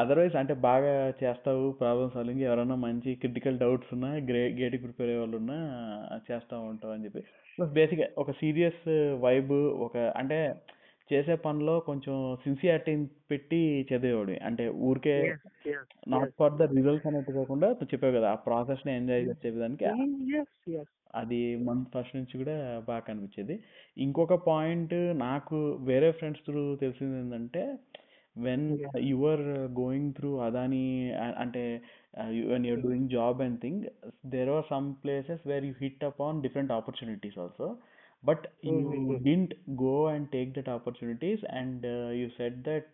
అదర్వైజ్ అంటే బాగా చేస్తావు ప్రాబ్లమ్ సాల్వింగ్. ఎవరైనా మంచి క్రిటికల్ డౌట్స్ ఉన్నా గేట్కి ప్రిపేర్ అయ్యే వాళ్ళు ఉన్నా చేస్తూ ఉంటావు అని చెప్పి ప్లస్ బేసిక్గా ఒక సీరియస్ వైబ్ ఒక అంటే చేసే పనిలో కొంచెం సిన్సియారిటీ పెట్టి చదివేవాడు. అంటే ఊరికే నాట్ ఫర్ ద రిజల్ట్స్ అనేది కాకుండా చెప్పావు కదా ఆ ప్రాసెస్ ని ఎంజాయ్ చేసేదానికి అది మన ఫస్ట్ నుంచి కూడా బాగా కనిపించేది. ఇంకొక పాయింట్ నాకు వేరే ఫ్రెండ్స్ త్రూ తెలిసింది ఏంటంటే when your going through Adani అంటే when you're doing job and thing, there were some places where you hit upon different opportunities also, but you didn't go and take that opportunities and you said that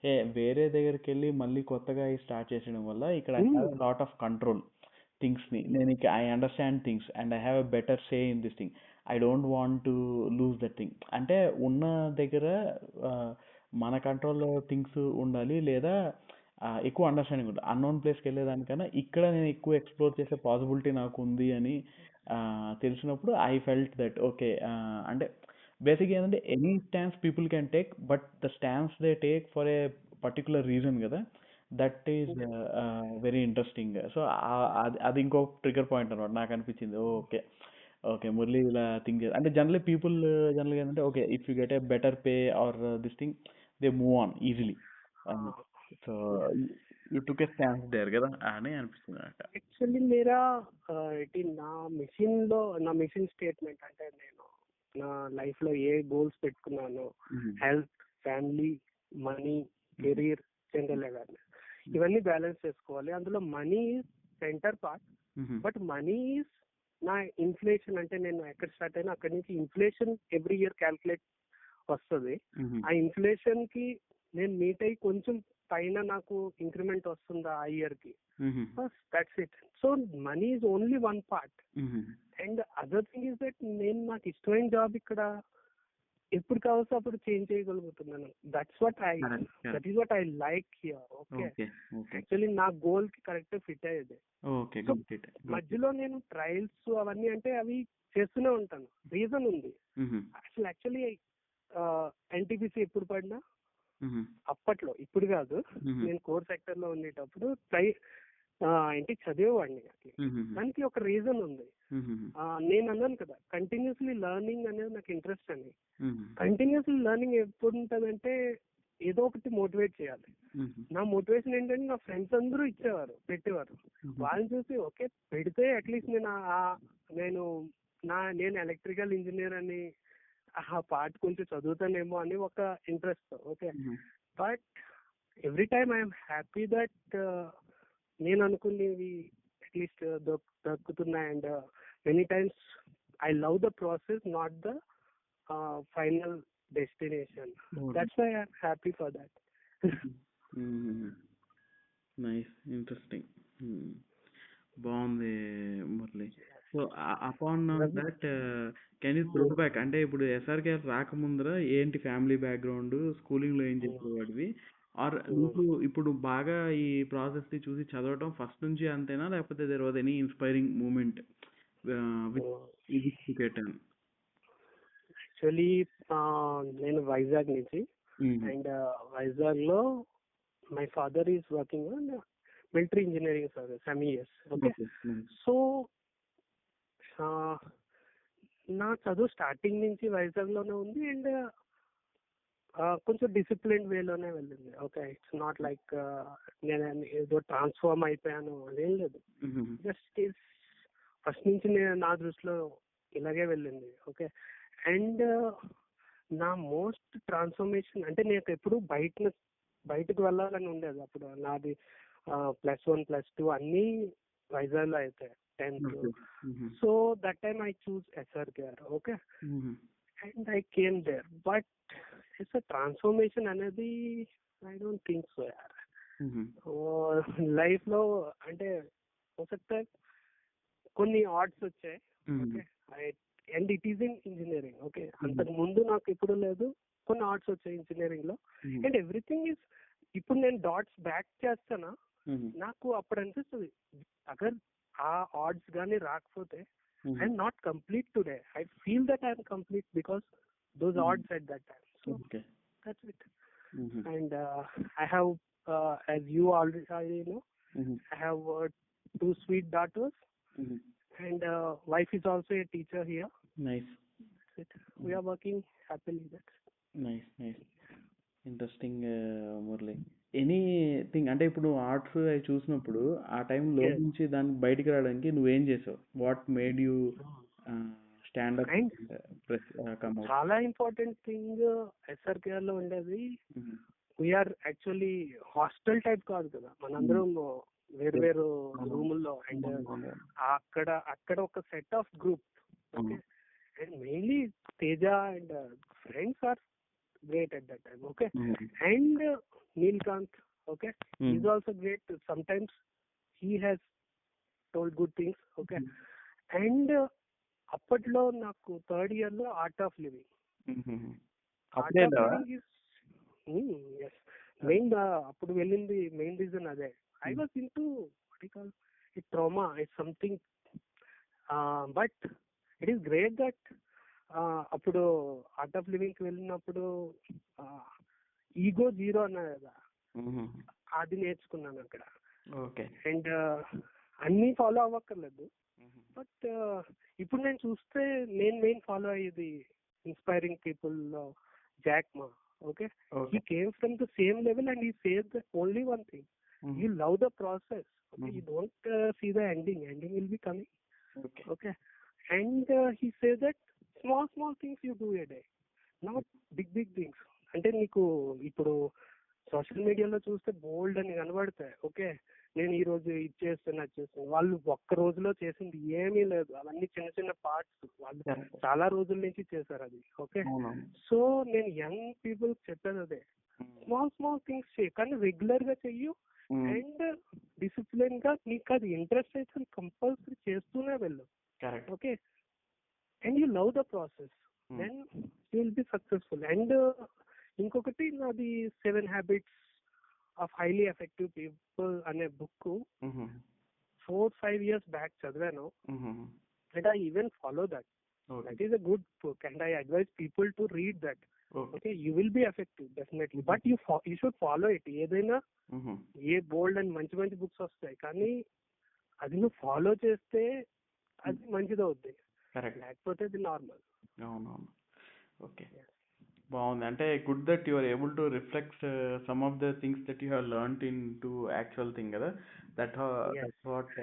hey వేరే దగ్గరికి వెళ్ళి మళ్ళీ కొత్తగా start చేసడం వల్ల ఇక్కడ I have a lot of control things ని నేను I understand things and I have a better say in this thing, I don't want to lose that thing. అంటే ఉన్న దగ్గర మన కంట్రోల్లో థింగ్స్ ఉండాలి లేదా ఎక్కువ అండర్స్టాండింగ్ ఉంటుంది. అన్నోన్ ప్లేస్కి వెళ్ళేదానికన్నా ఇక్కడ నేను ఎక్కువ ఎక్స్ప్లోర్ చేసే పాసిబిలిటీ నాకు ఉంది అని తెలిసినప్పుడు ఐ ఫెల్ట్ దట్ ఓకే. అంటే బేసిక్గా ఏంటంటే any stance people can take, but the stance they take for a particular reason కదా, that is very interesting. So అది ఇంకో ట్రిగర్ పాయింట్ అనమాట నాకు అనిపించింది. ఓకే ఓకే మురళి ఇలా థింక్ చేయాలి అంటే జనరల్లీ పీపుల్ జనరల్గా ఏంటంటే okay if you get a better pay or this thing they move on easily. So you took a stance there కదా అని అనిపిస్తుంది అనమాట. యాక్చువల్లీ నా మిషన్ స్టేట్మెంట్ అంటే నేను నా లైఫ్ లో ఏ గోల్స్ పెట్టుకున్నాను, health, family, money, career, general awareness, ఇవన్నీ బ్యాలెన్స్ చేసుకోవాలి. అందులో money is centre part, but money is నా ఇన్ఫ్లేషన్. అంటే నేను ఎక్కడ స్టార్ట్ అయినా అక్కడి నుంచి ఇన్ఫ్లేషన్ ఎవ్రీ ఇయర్ క్యాల్కులేట్ వస్తుంది. ఆ ఇన్ఫ్లేషన్ కి నేను మీట్ అయ్యి కొంచెం పైన నాకు ఇంక్రిమెంట్ వస్తుందా ఆ ఇయర్ కి, that's it. So money is only one part. And other thing is that నేను నాకు ఇష్టమైన జాబ్ ఇక్కడ ఎప్పుడు కావాల్సో అప్పుడు చేంజ్ చేయగలుగుతున్నాను. That's what I correct that correct. Is what I like here. Okay, okay okay actually నా goal కి correct fit అయ్యేది. ఓకే. So good it. మధ్యలో నేను ట్రయల్స్ అవన్నీ అంటే అవి చేస్తూనే ఉంటాను. రీజన్ ఉంది. అసలు యాక్చువల్లీ ఎన్టీపీసీ ఎప్పుడు పడినా అప్పట్లో, ఇప్పుడు కాదు, నేను కోర్ సెక్టర్ లో ఉండేటప్పుడు ఏంటి చదివేవాడిని. దానికి ఒక రీజన్ ఉంది. నేను అన్నాను కదా, కంటిన్యూస్లీ లెర్నింగ్ అనేది నాకు ఇంట్రెస్ట్ అని. కంటిన్యూస్లీ లెర్నింగ్ ఎప్పుడు ఉంటుందంటే ఏదో ఒకటి మోటివేట్ చేయాలి. నా మోటివేషన్ ఏంటంటే నా ఫ్రెండ్స్ అందరూ ఇచ్చేవారు, పెట్టేవారు. వాళ్ళని చూసి ఓకే పెడితే అట్లీస్ట్ నేను ఎలక్ట్రికల్ ఇంజనీర్ అని ఆ పార్ట్ కొంచెం చదువుతానేమో అని ఒక interest. Okay, but every time I'm happy that నేను అనుకునేవి అట్లీస్ట్ దక్కుతున్నాయి. And many times I love the process, not the final destination. That's why I'm happy for that. Nice, interesting. బాగుంది Murali. So upon that can you throw back, అంటే ఇప్పుడు SRK రాకముందర ఏంటి family background, schooling లో ఏం చేసేవాడివి, are నువ్వు ఇప్పుడు బాగా ఈ ప్రాసెస్ ని చూసి చదవటం ఫస్ట్ నుంచి అంతేనా, లేకపోతే there was any inspiring moment which you get? Actually నేను వైజాగ్ నుంచి, అండ్ వైజాగ్ లో my father is working on military engineering service MES. Okay, so నా చదువు స్టార్టింగ్ నుంచి వైజాగ్ లోనే ఉంది. అండ్ కొంచెం డిసిప్లిన్ వేలోనే వెళ్ళింది. ఓకే, ఇట్స్ నాట్ లైక్ నేను ఏదో ట్రాన్స్ఫార్మ్ అయిపోయాను అదేం లేదు. జస్ట్ ఫస్ట్ నుంచి నా దృష్టిలో ఇలాగే వెళ్ళింది. ఓకే, అండ్ నా మోస్ట్ ట్రాన్స్ఫర్మేషన్ అంటే నేను ఎప్పుడు బయటకు వెళ్ళాలని ఉండేది. అప్పుడు నాది +1 +2 అన్ని వైజాగ్ లో అయితే 10th. So that time I choose SRKR. Okay, and I came there. But it's transformation అనేది ఐ డోంట్ థింక్ సో యార్. లైఫ్ లో అంటే ఒకసారి కొన్ని ఆర్ట్స్ వచ్చాయి. Okay, and it is in engineering. Okay, అంతకు ముందు నాకు ఇప్పుడు లేదు, కొన్ని ఆర్ట్స్ వచ్చాయి ఇంజనీరింగ్ లో. అండ్ ఎవ్రీథింగ్ ఇస్, ఇప్పుడు నేను డాట్స్ బ్యాక్ చేస్తానా, నాకు అప్పుడు అనిపిస్తుంది అగర్ ఆ ఆర్ట్స్ గానీ రాకపోతే I'm not complete today. I feel that I'm complete because those odds at that time. So that's it. And I have as you already know, I have 2 sweet daughters, and wife is also a teacher here. Nice. That's it. We are working happily. That's nice. Interesting Murali. Anything అంటే ఇప్పుడు arts అవి చూసినప్పుడు ఆ టైంలో నుంచి దాన్ని బయటికి రావడానికి నువ్వేం చేసావు? What made you stand up? చాలా ఇంపార్టెంట్ థింగ్ SRKR లో ఉండేది, వీఆర్ యాక్చువల్లీ హాస్టల్ టైప్ కాదు కదా, మనందరం వేరు రూముల్లో. అండ్ అక్కడ ఒక set of group. Okay, and mainly Teja and friends are great at that time. Okay, and Neelkanth, okay, he's also great. Sometimes he has told good things. Okay, and అప్పట్లో నాకు 3rd year లో art of living. Main అప్పుడు వెళ్ళింది main reason అదే. I was into trauma it something, but it is great that అప్పుడు art of living కి వెళ్ళినప్పుడు ego 0 అన్నా కదా, అది నేర్చుకున్నాను అక్కడ. అండ్ అన్ని ఫాలో అవ్వక్కర్లేదు, బట్ ఇప్పుడు నేను చూస్తే నేను మెయిన్ ఫాలో అయ్యేది ఇన్స్పైరింగ్ పీపుల్ జాక్ మా. Okay, he came from the same level and he says that only one thing, you love the process. Okay, you don't see the ending will be coming. Okay, and he says that small things you do a day, not big things. అంటే నీకు ఇప్పుడు social మీడియాలో చూస్తే బోల్డ్ అని కనబడతాయి. Okay, నేను ఈ రోజు ఇది చేస్తాను. వాళ్ళు ఒక్క రోజులో చేసింది ఏమీ లేదు, అవన్నీ చిన్న పార్ట్స్, వాళ్ళు చాలా రోజుల నుంచి చేశారు అది. ఓకే, సో నేను యంగ్ పీపుల్ చెప్పేది అదే, స్మాల్ థింగ్స్ చేయి, కానీ రెగ్యులర్ గా చెయ్యు. అండ్ డిసిప్లిన్ గా నీకు అది ఇంట్రెస్ట్ అయితే కంపల్సరీ చేస్తూనే వెళ్ళు. Okay, and you love the process. Then you will be successful. And ఇంకొకటి నాది 7 habits of highly effective people అనే బుక్ 4-5 years బ్యాక్ చదివాను. And I even follow that. That is a good book, and I advise people to read that. Okay, you will be effective definitely, but you should follow it. ఏదైనా ఏ బోల్డ్ and మంచి మంచి books వస్తాయి, కానీ అది నువ్వు follow చేస్తే అది మంచిది అవుద్ది, లేకపోతే అది నార్మల్. అవునవును. ఓకే, బాగుంది. అంటే good that you are able to reflect some of the things that you have learned in to actual thing కదా. దట్ వాట్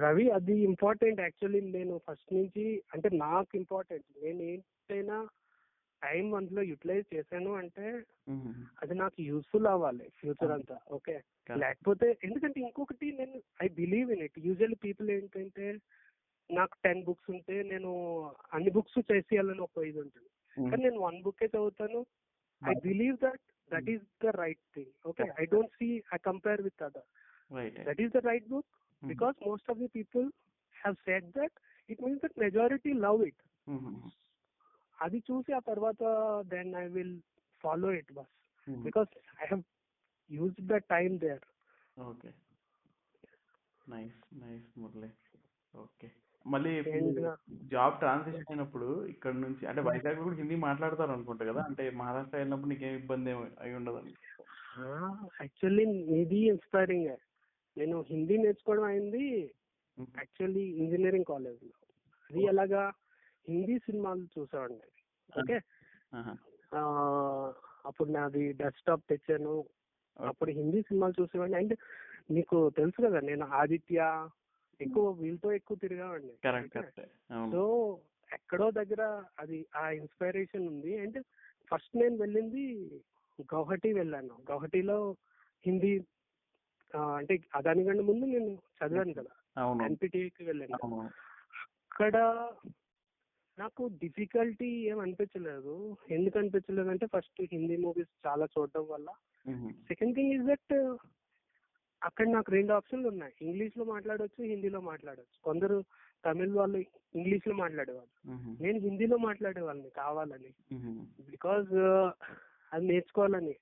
రవి, అది ఇంపార్టెంట్ యాక్చువల్లీ. నేను ఫస్ట్ నుంచి అంటే నాకు ఇంపార్టెంట్, నేను ఏంటైనా టైం అందులో యూటిలైజ్ చేశాను అంటే అది నాకు యూస్ఫుల్ అవ్వాలి ఫ్యూచర్ అంతా. ఓకే, లేకపోతే ఎందుకంటే ఇంకొకటి నేను I believe in it. Usually people ఏంటంటే నాకు 10 books ఉంటే నేను అన్ని బుక్స్ చేసేయాలని ఒక ఇది ఉంటుంది, కానీ నేను 1 book చదువుతాను. I believe that is the right thing. Okay, I don't see I compare with other. That is the right book. Because most of the people have said that, it means that majority love it. అది చూసి ఆ తర్వాత then I will follow it bus, because I have used the time there. Okay, nice Murali. Okay, మళ్ళీ job transition అయినప్పుడు ఇక్కడ నుంచి అంటే వైజాగ్ కూడా హిందీ మాట్లాడతారు అనుకుంటా కదా, అంటే మహారాష్ట్ర వెళ్ళినప్పుడు నీకేం ఇబ్బంది అయి ఉండదు? యాక్చువల్లీ ఇది ఇన్స్పైరింగ్. నేను హిందీ నేర్చుకోవడం అయింది యాక్చువల్లీ ఇంజనీరింగ్ కాలేజ్ లో. అది ఎలాగా, హిందీ సినిమాలు చూసేవాడిని. ఓకే, అప్పుడు నాది డెస్క్టాప్ తెచ్చాను, అప్పుడు హిందీ సినిమాలు చూసేవాడిని. అండ్ నీకు తెలుసు కదా, నేను ఆదిత్య ఎక్కువ వీళ్ళతో ఎక్కువ తిరిగేవాడిని. సో ఎక్కడో దగ్గర అది ఆ ఇన్స్పైరేషన్ ఉంది. అండ్ ఫస్ట్ నేను వెళ్ళింది గౌహటి వెళ్ళాను. గౌహటిలో హిందీ అంటే దానికంటే ముందు నేను చదివాను కదా, ఎన్పిటికి వెళ్ళాను. అక్కడ నాకు డిఫికల్టీ ఏం అనిపించలేదు. ఎందుకు అనిపించలేదు అంటే ఫస్ట్ హిందీ మూవీస్ చాలా చూడడం వల్ల. సెకండ్ థింగ్ ఇస్ దట్ అక్కడ నాకు 2 ఆప్షన్లు ఉన్నాయి, ఇంగ్లీష్ లో మాట్లాడొచ్చు, హిందీలో మాట్లాడొచ్చు. కొందరు తమిళ్ వాళ్ళు ఇంగ్లీష్ లో మాట్లాడేవాళ్ళు, నేను హిందీలో మాట్లాడేవాళ్ళని కావాలని, బికాజ్ అది నేర్చుకోవాలని.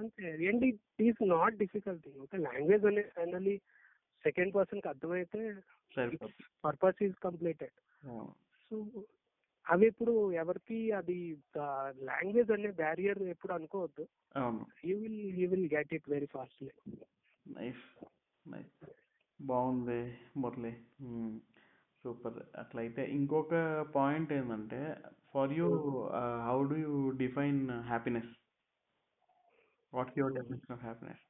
అంతే. And it is not difficult thing. Okay, language అనేది ఫైనల్లీ సెకండ్ పర్సన్ కి అర్థమైతే పర్పస్ ఈజ్ కంప్లీటెడ్. సో అవి ఎప్పుడు ఎవరికి అది లాంగ్వేజ్ అనే బ్యారియర్ ఎప్పుడు అనుకోవద్దు. You will get it very fastly. Nice, బాగుంది మురళి, సూపర్. అట్లయితే ఇంకొక పాయింట్ ఏంటంటే, for you how do you define happiness? What's your definition of happiness?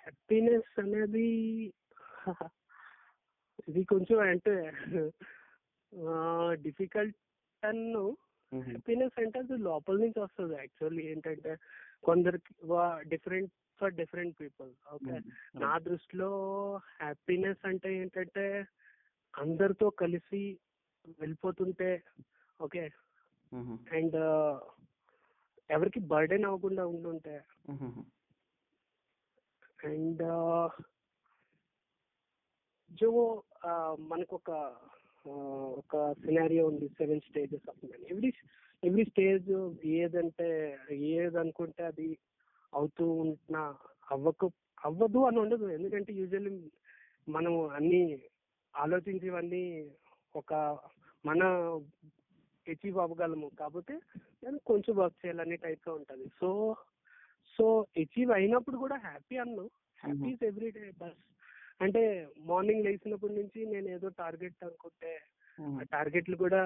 Happiness అనేది ఇది కొంచెం అంటే డిఫికల్ట్ అన్ను. హ్యాపీనెస్ అంటే అది లోపల నుంచి వస్తుంది. యాక్చువల్లీ ఏంటంటే కొందరికి different for different people. Okay, నా దృష్టిలో హ్యాపీనెస్ అంటే ఏంటంటే అందరితో కలిసి వెళ్ళిపోతుంటే, ఓకే, అండ్ ఎవరికి బర్డెన్ అవ్వకుండా ఉంటుంటే, అండ్ జో మనకు ఒక సినారియో ఉంది, 7 stages of man. Every stage ఏదనుకుంటే అది అవుతూ ఉంటున్నా అవ్వదు అని ఉండదు. ఎందుకంటే యూజువల్లీ మనం అన్ని ఆలోచించేవన్నీ మన అచీవ్ అవ్వగలము, కాకపోతే నేను కొంచెం వర్క్ చేయాలనే టైప్ లో ఉంటది. సో అచీవ్ అయినప్పుడు కూడా happy happy is every day. Bus అంటే మార్నింగ్ లేచినప్పటి నుంచి నేను ఏదో టార్గెట్ అనుకుంటే ఆ టార్గెట్లు కూడా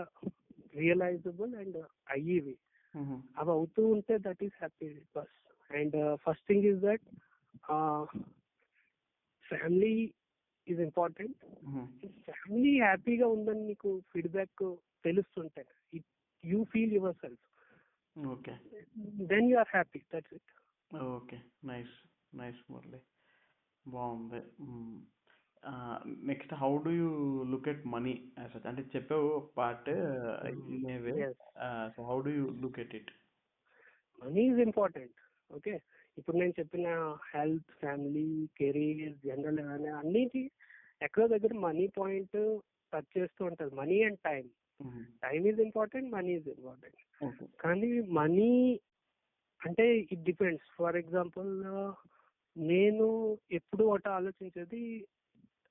రియలైజబుల్ అండ్ అయ్యేవి, అవి అవుతూ ఉంటే that is happiness. And first thing is that family is important. Family హ్యాపీగా ఉందని నీకు ఫీడ్బ్యాక్ తెలుస్తుంటే, you feel yourself, then you are happy. That's it. Okay, nice Murali, బాగుంది. Next, how do you look at money as such? అంటే చెప్పావు part in a way, so how do you look at it? Money is important. Okay, ఇప్పుడు నేను చెప్పిన health, family, career, general అన్నిటి ఎక్కడో దగ్గర money point touch చేస్తూ ఉంటుంది. Money and time. Time is important, money is important. Okay. కానీ money అంటే ఇట్ డిపెండ్స్. ఫర్ ఎగ్జాంపుల్ నేను ఎప్పుడు ఒకటి ఆలోచించేది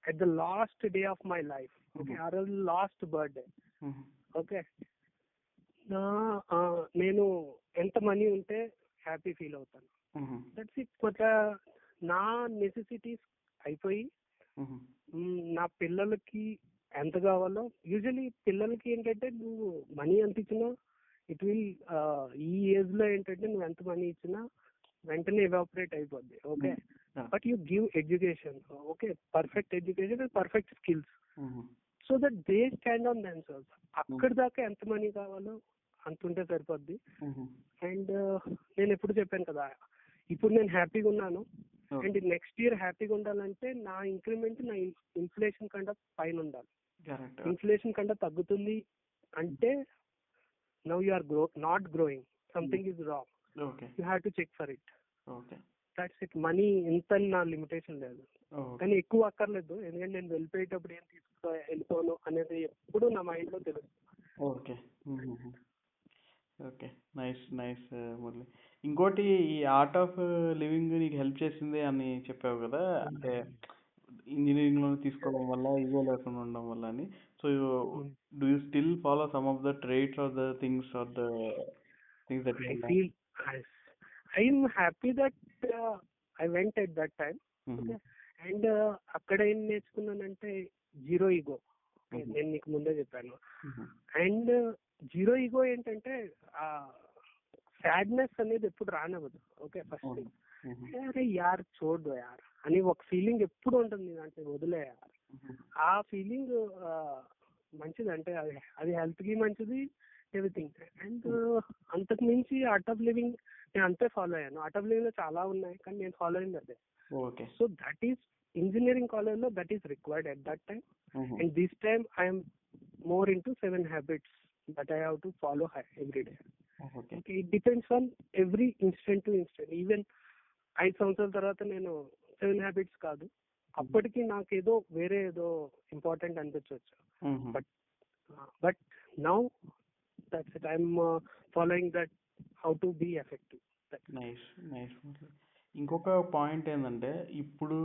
at the last day of my life. Okay, ఆ రోజు లాస్ట్ బర్త్డే. ఓకే, నా నేను ఎంత మనీ ఉంటే హ్యాపీ ఫీల్ అవుతాను. That's it. కొత్త నా నెసెసిటీస్ అయిపోయి నా పిల్లలకి ఎంత కావాలో, యూజువలీ పిల్లలకి ఏంటంటే నువ్వు మనీ ఎంత ఇచ్చినా ఇట్ విల్, ఈ ఏజ్ లో ఏంటంటే నువ్వు ఎంత మనీ ఇచ్చినా వెంటనే ఎవాపరేట్ అయిపోద్ది. Okay, but you give education. Okay, perfect education and perfect skills so that they stand on themselves. అక్కడి దాకా ఎంత మనీ కావాలో అంత ఉంటే సరిపోద్ది. అండ్ నేను ఎప్పుడు చెప్పాను కదా, ఇప్పుడు నేను హ్యాపీగా ఉన్నాను అండ్ నెక్స్ట్ ఇయర్ హ్యాపీగా ఉండాలంటే నా ఇంక్రిమెంట్ నా ఇన్ఫ్లేషన్ కంటే పైన ఉండాలి. ఇన్ఫ్లేషన్ కంటే తగ్గుతుంది అంటే now you are not growing, something is wrong. You have to check for it. That's it. Money ఇంత నా లిమిటేషన్ లేదు, కానీ ఎక్కువ అక్కర్లేదు. ఎందుకంటే నేను వెళ్ళిపోయేటప్పుడు ఏం వెళ్ళిపోను అనేది ఎప్పుడు నా మైండ్ లో తెలుస్తుంది. Okay. Okay, nice nice Murali. ఇంకోటి, ఈ ఆర్ట్ ఆఫ్ లివింగ్ నీకు హెల్ప్ చేసింది అని చెప్పావు కదా, అంటే ఇంజనీరింగ్ లో తీసుకోవడం వల్ల ఈగో లేకుండా ఉండడం వల్ల అని. So do you still follow some of the traits or the things that I feel I'm happy that I went at that time. Okay. And అక్కడ ఏం నేర్చుకున్నానంటే జీరో ఈగో. నేను నీకు ముందే చెప్పాను. అండ్ జీరో ఈగో ఏంటంటే సాడ్నెస్ అనేది ఎప్పుడు రానివ్వదు. Okay, first thing. అరే యార్ చూడు యార్ అని ఒక ఫీలింగ్ ఎప్పుడు ఉంటుంది, అంటే వదిలే యార్. ఆ ఫీలింగ్ మంచిది, అంటే అది హెల్త్ కి మంచిది, ఎవ్రీథింగ్. అండ్ అంతకు మించి ఆర్ట్ ఆఫ్ లివింగ్ నేను అంతే ఫాలో అయ్యాను. ఆర్ట్ ఆఫ్ లివింగ్ లో చాలా ఉన్నాయి, కానీ నేను ఫాలో అయింది అదే. So that is engineering college లో that is required at that time. And this time I'm more into 7 habits that I have to follow every day. Okay, it depends on every instant to instant. Even 5 సంవత్సరాల తర్వాత నేను 7 habits కాదు, అప్పటికి నాకు ఏదో వేరే ఏదో ఇంపార్టెంట్ అనిపించవచ్చు. But now that's it. I'm following that how to be effective. Nice nice. ఇంకొక పాయింట్ ఏంటంటే, ఇప్పుడు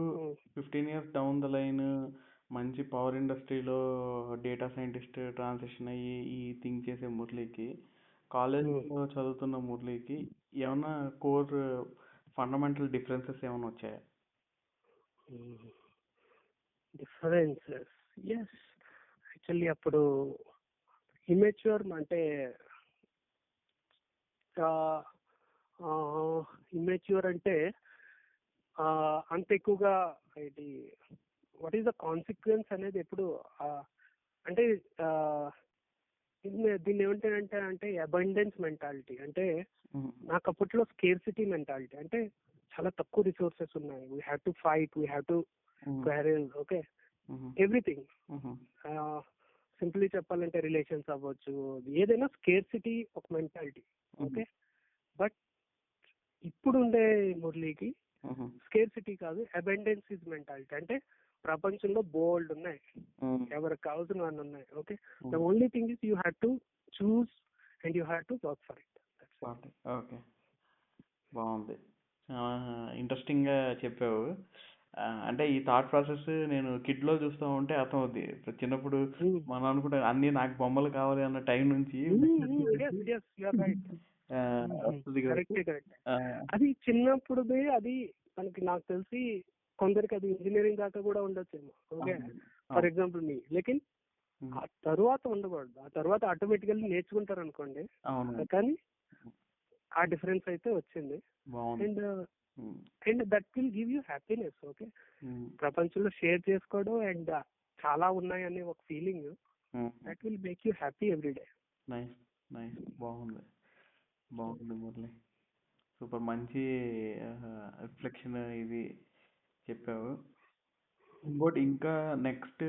15 years డౌన్ ద లైన్ మంచి పవర్ ఇండస్ట్రీలో డేటా సైంటిస్ట్ ట్రాన్సిషన్ అయ్యి ఈ థింక్ చేసే మురళికి, కాలేజ్లో చదువుతున్న మురళికి ఏమైనా కోర్ ఫండమెంటల్ డిఫరెన్సెస్ ఏమైనా వచ్చాయా? Differences, yes. యాక్చువల్లీ అప్పుడు ఇమెచ్యూర్ అంటే ఇమెచ్యూర్ అంటే అంత ఎక్కువగా ఇది వాట్ ఈస్ ద కాన్సిక్వెన్స్ అనేది ఎప్పుడు అంటే దీన్ని ఏమంటారంటే అంటే అబండెన్స్ మెంటాలిటీ. అంటే నాకు అప్పట్లో స్కేర్సిటీ మెంటాలిటీ, అంటే చాలా తక్కువ రిసోర్సెస్ ఉన్నాయి, we have to fight, we have to quarrel. Okay, everything. Simply చెప్పాలంటే రిలేషన్స్ అవ్వచ్చు, ఏదైనా స్కేర్సిటీ ఒక మెంటాలిటీ. ఓకే, బట్ ఇప్పుడు ఉండే మురళికి స్కేర్సిటీ కాదు, అబండెన్స్ ఇస్ మెంటాలిటీ. అంటే ప్రపంచంలో బోల్డ్ ఉన్నాయి, ఎవరికి కావాల్సిన అన్నీ ఉన్నాయి. Okay, the only thing is you have to choose and you have to work for it. Okay, బాగుంది, ఇంట్రెస్టింగ్ గా చెప్పావు. అంటే ఈ థాట్ ప్రాసెస్ నేను కిడ్ లో చూస్తూ ఉంటే అర్థమవుద్ది. చిన్నప్పుడు మనం అనుకుంటే అన్ని నాకు బొమ్మలు కావాలి అన్న టైం నుంచి అది చిన్నప్పుడు అది మనకి, నాకు తెలిసి కొందరికి అది ఇంజనీరింగ్ దాకా కూడా ఉండొచ్చేమో. ఓకే, ఫర్ ఎగ్జాంపుల్ మీ లేకిన్ ఆ తర్వాత ఉండకూడదు, ఆ తర్వాత ఆటోమేటికల్లీ నేర్చుకుంటారు అనుకోండి. కానీ ఆ డిఫరెన్స్ అయితే వచ్చింది. And that will give you happiness. Okay, ప్రపంచంలో షేర్ చేసుకోవడం అండ్ చాలా ఉన్నాయనే ఒక feeling, that will make you happy every day. Nice nice, బాగుంది బాగుంది మురళి, సూపర్. మంచి రిఫ్లెక్షన్ ఇది చెప్పావు. ఇంకోటి, ఇంకా నెక్స్ట్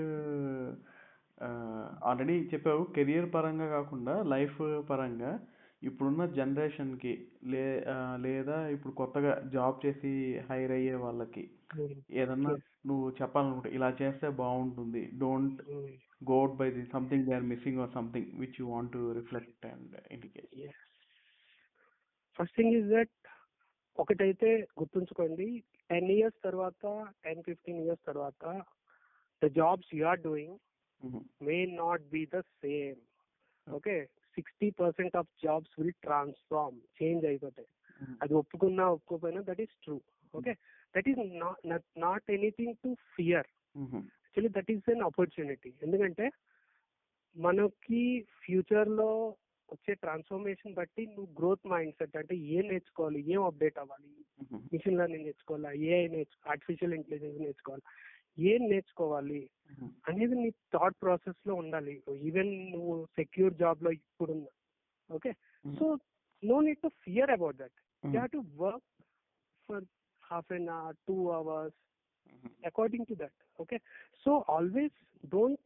ఆల్రెడీ చెప్పావు కెరియర్ పరంగా కాకుండా లైఫ్ పరంగా ఇప్పుడున్న జనరేషన్కి లే లేదా ఇప్పుడు కొత్తగా జాబ్ చేసి హైర్ అయ్యే వాళ్ళకి ఏదన్నా Yes. నువ్వు చెప్పాలనుకుంటే ఇలా చేస్తే బాగుంటుంది, don't Mm. go out by the something they are missing or something which you want to reflect and indicate. Yes. First thing is that ఒకటైతే గుర్తుంచుకోండి, 10 years తర్వాత 10-15 years తర్వాత the jobs you are doing Mhm. May not be the same. Okay, 60% of jobs will transform, change అయిపోతాయి. Mhm. అది ఒప్పుకున్నా ఒప్పుకోపోయినా that is true. Okay, that is not anything to fear. Mhm. Actually that is an opportunity. ఎందుకంటే మనకి future లో వచ్చే transformation బట్టి నువ్వు గ్రోత్ మైండ్ సెట్, అంటే ఏం నేర్చుకోవాలి, ఏం అప్డేట్ అవ్వాలి, Mhm. మిషన్ లెర్నింగ్ నేర్చుకోవాలా, ఏఐ ఆర్టిఫిషియల్ ఇంటెలిజెన్స్ నేర్చుకోవాలి, ఏం నేర్చుకోవాలి Mhm. అనేది నీ థాట్ ప్రాసెస్ లో ఉండాలి. ఈవెన్ నువ్వు సెక్యూర్ జాబ్ లో ఇప్పుడున్నా. Okay, so no need to fear about that. You have to work for half an hour, 2 hours according to that. Okay, so always don't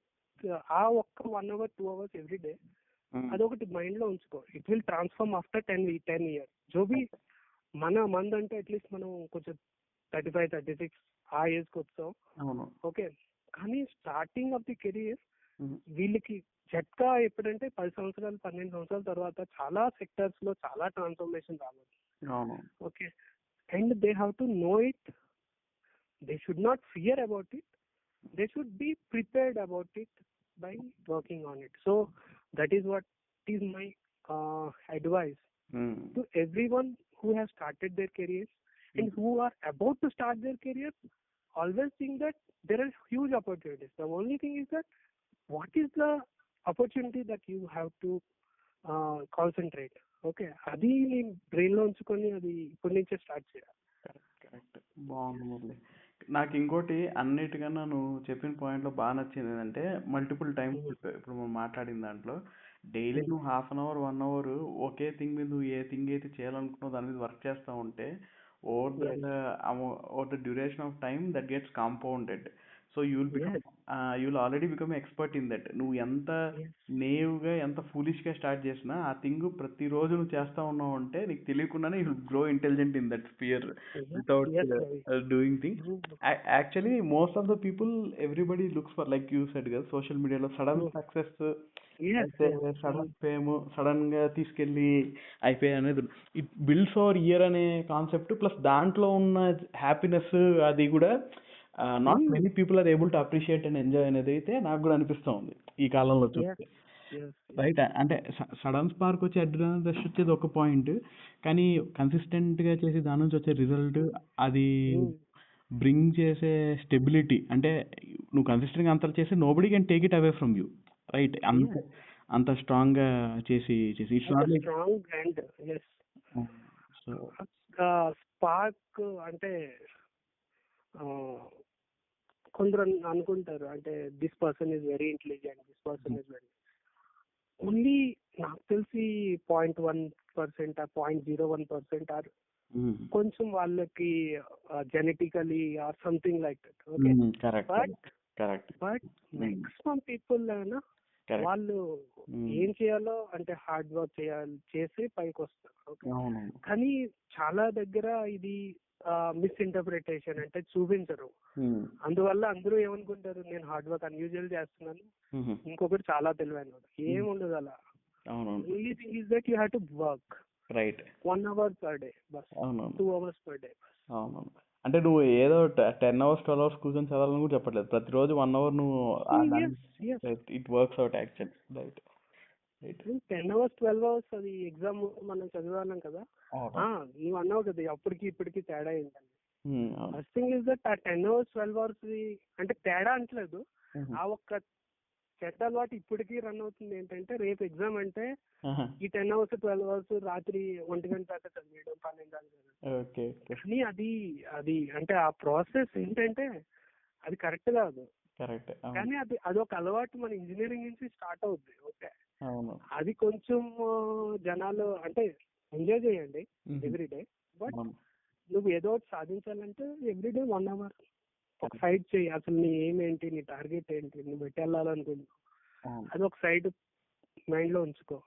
ఆ ఒక్క 1 hour 2 hours ఎవ్రీ డే అదొకటి mind లో ఉంచుకో. It will transform after 10 years. జోబీ మంది అంటే at least మనం కొంచెం 35-36 ఆ ఏజ్ కి వచ్చాం. అవును. ఓకే, కానీ starting of the career Mhm. వీళ్ళకి జట్కా ఎప్పుడంటే 10 సంవత్సరాలు 12 సంవత్సరాల తర్వాత చాలా సెక్టర్స్ లో చాలా ట్రాన్స్ఫర్మేషన్ రావాలి. అవును. Okay, and they have to know it. They should not fear about it. They should be prepared about it by working on it. So that is what is my advice Mhm. to everyone who has started their careers and who are about to start their careers. Always think that there are huge opportunities. The only thing is that what is the opportunity that you have to concentrate. Okay, అది నీ brain లో ఉంచుకొని అది ఇప్పటి నుంచే start చేయాలి. Correct. బాగుంది మురళి. నాకు ఇంకోటి అన్నిటికన్నా నువ్వు చెప్పిన పాయింట్లో బాగా నచ్చింది ఏంటంటే మల్టిపుల్ టైమ్స్ చెప్పావు ఇప్పుడు మనం మాట్లాడిన దాంట్లో. డైలీ నువ్వు 1/2 hour 1 hour ఒకే థింగ్ మీద నువ్వు ఏ థింగ్ అయితే చేయాలనుకున్నావు దాని మీద వర్క్ చేస్తూ ఉంటే over the duration of time that gets compounded. So you'll already become expert in that. నువ్వు ఎంత నేవ్గా ఎంత ఫూలిష్గా స్టార్ట్ చేసినా ఆ థింగ్ ప్రతిరోజు నువ్వు చేస్తా ఉన్నావు అంటే నీకు తెలియకుండానే you grow intelligent in that sphere without doing things. Actually most of the people everybody looks for like you said కదా సోషల్ మీడియాలో సడన్ సక్సెస్ అయితే సడన్ ఫేమ్ సడన్ గా తీసుకెళ్ళి అయిపోయాయి అనేది ఇట్ బిల్డ్స్ అవర్ ఇయర్ అనే కాన్సెప్ట్ ప్లస్ దాంట్లో ఉన్న హ్యాపీనెస్ అది కూడా not many people are able to appreciate and enjoy అనేది అయితే నాకు కూడా అనిపిస్తూ ఉంది ఈ కాలంలో చూస్తే. రైట్, అంటే సడన్ స్పార్క్ వచ్చి అడ్రినల్ రష్ వచ్చేది ఒక పాయింట్, కానీ కన్సిస్టెంట్ గా చేసి దాని నుంచి వచ్చే రిజల్ట్ అది బ్రింగ్ చేసే స్టెబిలిటీ అంటే నువ్వు కన్సిస్టెంట్ గా అంత చేసి nobody can take it away from you. Right, అంత స్ట్రాంగ్ గా చేసి ఇట్స్ నాట్ లైక్ స్పార్క్ అంటే కొందరు అనుకుంటారు అంటే this person is very intelligent, this person is very only నాకు తెలిసి 0.1% 0.01% ఆర్ కొంచెం వాళ్ళకి genetically or something like that. Okay, but maximum people వాళ్ళు ఏం చేయాలో అంటే హార్డ్ వర్క్ చేసి పైకి వస్తారు. ఓకే, కానీ చాలా దగ్గర ఇది మిస్ఇంటర్ప్రిటేషన్ అంటే చూపించరు. అందువల్ల అందరూ ఏమనుకుంటారు నేను హార్డ్ వర్క్ అన్యూజువల్ చేస్తున్నాను, ఇంకొకటి చాలా తెలివైన ఏముండదు అలా. Only thing is that you have to work 1 hour per day bus, 2 hours per day bus. అంటే నువ్వు ఏదో 10 hours 12 hours కూర్చొని చదవాలని కూడా చెప్పట్లేదు, ప్రతిరోజు 1 hour నువ్వు it works out actual. Right, 10 hours 12 hours అది ఎగ్జామ్ మనం చదివాలం కదా, నువ్వు అన్నావు కదా అప్పటికి ఇప్పటికి తేడా ఏంటండి. ఫస్ట్ థింగ్ ఇస్ దట్ ఆ 10 hours 12 hours అంటే తేడా అంటలేదు, ఆ ఒక్క చెడ్డ అలవాటు ఇప్పటికీ రన్ అవుతుంది. ఏంటంటే రేపు ఎగ్జామ్ అంటే ఈ 10 hours 12 hours రాత్రి 1 గంట దాకా చదివేయడం 12 దాకా. కానీ అది అంటే ఆ ప్రాసెస్ ఏంటంటే అది కరెక్ట్ కాదు. కానీ అదొక అలవాటు మన ఇంజనీరింగ్ నుంచి స్టార్ట్ అవుద్ది. ఓకే, అది కొంచెం జనాలు అంటే ఎంజాయ్ చేయండి ఎవ్రీడే, బట్ నువ్వు ఏదో ఒకటి సాధించాలంటే ఎవ్రీడే 1 hour ఒక సైడ్ చేయి. అసలు నీ ఏంటి, నీ టార్గెట్ ఏంటి, నువ్వు పెట్టి వెళ్ళాలనుకుంటున్నావు, అది ఒక సైడ్ మైండ్ లో ఉంచుకో.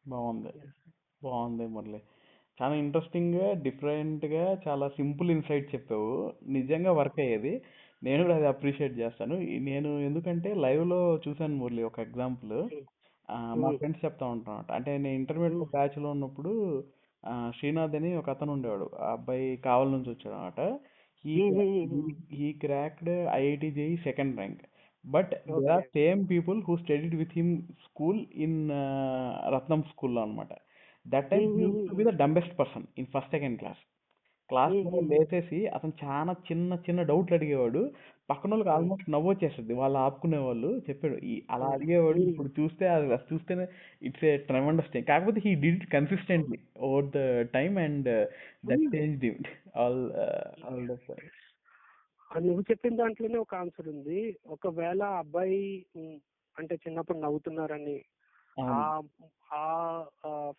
బాగుంది. Yes. బాగుంది మురళి. చాలా ఇంట్రెస్టింగ్గా, డిఫరెంట్గా, చాలా సింపుల్ ఇన్సైట్ చెప్పావు. నిజంగా వర్క్ అయ్యేది. నేను కూడా అది అప్రిషియేట్ చేస్తాను. నేను ఎందుకంటే లైవ్లో చూశాను మురళి ఒక ఎగ్జాంపుల్. మా Mm. ఫ్రెండ్స్ చెప్తా ఉంటాను అనమాట. అంటే నేను ఇంటర్మీడియట్ Mm. బ్యాచ్లో ఉన్నప్పుడు శ్రీనాథ్ అని ఒక అతను ఉండేవాడు. ఆ అబ్బాయి కావలి నుంచి వచ్చాడు అనమాట. He Mm. Mm. He cracked IIT JEE second rank. But they are Okay. Same people who studied with him school in Ratnam స్కూల్లో అనమాట. That time he used to be the dumbest person in first second class. క్లాస్లో లేచేసి అతను చాలా చిన్న చిన్న డౌట్లు అడిగేవాడు. పక్కన వాళ్ళకి ఆల్మోస్ట్ నవ్వు వచ్చేస్తుంది. వాళ్ళు ఆపుకునేవాళ్ళు. చెప్పాడు అలా అడిగేవాడు. ఇప్పుడు చూస్తే అది చూస్తేనే ఇట్స్ ఏ ట్రెమెండస్ థింగ్. కాకపోతే he did it consistently over the time and that changed him all all the నువ్వు చెప్పిన దాంట్లోనే ఒక ఆన్సర్ ఉంది. ఒకవేళ ఆ అబ్బాయి అంటే చిన్నప్పుడు నవ్వుతున్నారని ఆ అవును. ఆ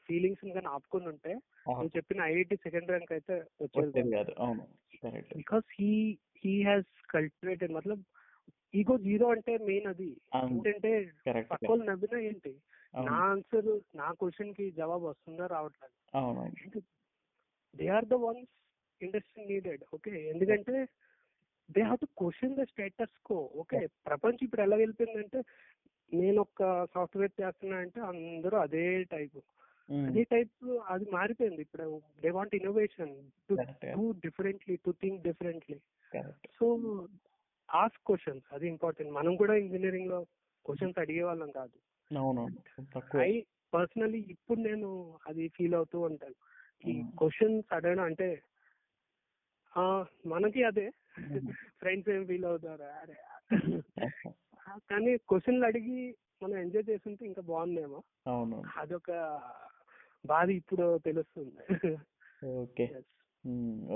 ఫీలింగ్స్ కానీ ఆపుకొని ఉంటే నువ్వు చెప్పిన ఐఐటి సెకండ్ ర్యాంక్ అయితే వచ్చేది వచ్చేది కాదు. కాదు. అవును, correct. Because he has cultivated మతలబ్ ఈగో జీరో అంటే మెయిన్ అది. అవును, ఏంటంటే కరెక్ట్ పక్క కరెక్ట్. వాళ్ళు నవ్వినా ఏంటి, నా అవును ఆన్సర్ నా క్వశ్చన్ కి జవాబు వస్తుందా రావట్లేదు. అవును. They are the ones industry needed. Okay, ఎందుకంటే they have to question the status quo. Okay, ప్రపంచం ఇప్పుడు ఎలా వెళ్ళిపోయిందంటే నేను ఒక సాఫ్ట్వేర్ చేస్తున్నా అంటే అందరూ అదే టైప్ అది మారిపోయింది. ఇప్పుడు they want innovation, to correct do differently, to think differently. Correct. So ask questions, అది ఇంపార్టెంట్. మనం కూడా ఇంజనీరింగ్ లో క్వశ్చన్స్ అడిగే వాళ్ళం కాదు. అవునవును, తక్కువ. ఐ పర్సనలీ ఇప్పుడు నేను అది ఫీల్ అవుతూ ఉంటాను. ఈ క్వశ్చన్స్ అడగడం అంటే మనకి అదే ఫ్రెండ్స్ ఏం ఫీల్ అవుతారు అరే కానీ క్వశ్చన్లు అడిగి మనం ఎంజాయ్ చేస్తుంటే ఇంకా బాగుందేమో. అవును. అదొక బాధ ఇప్పుడు తెలుస్తుంది. Okay. Yes.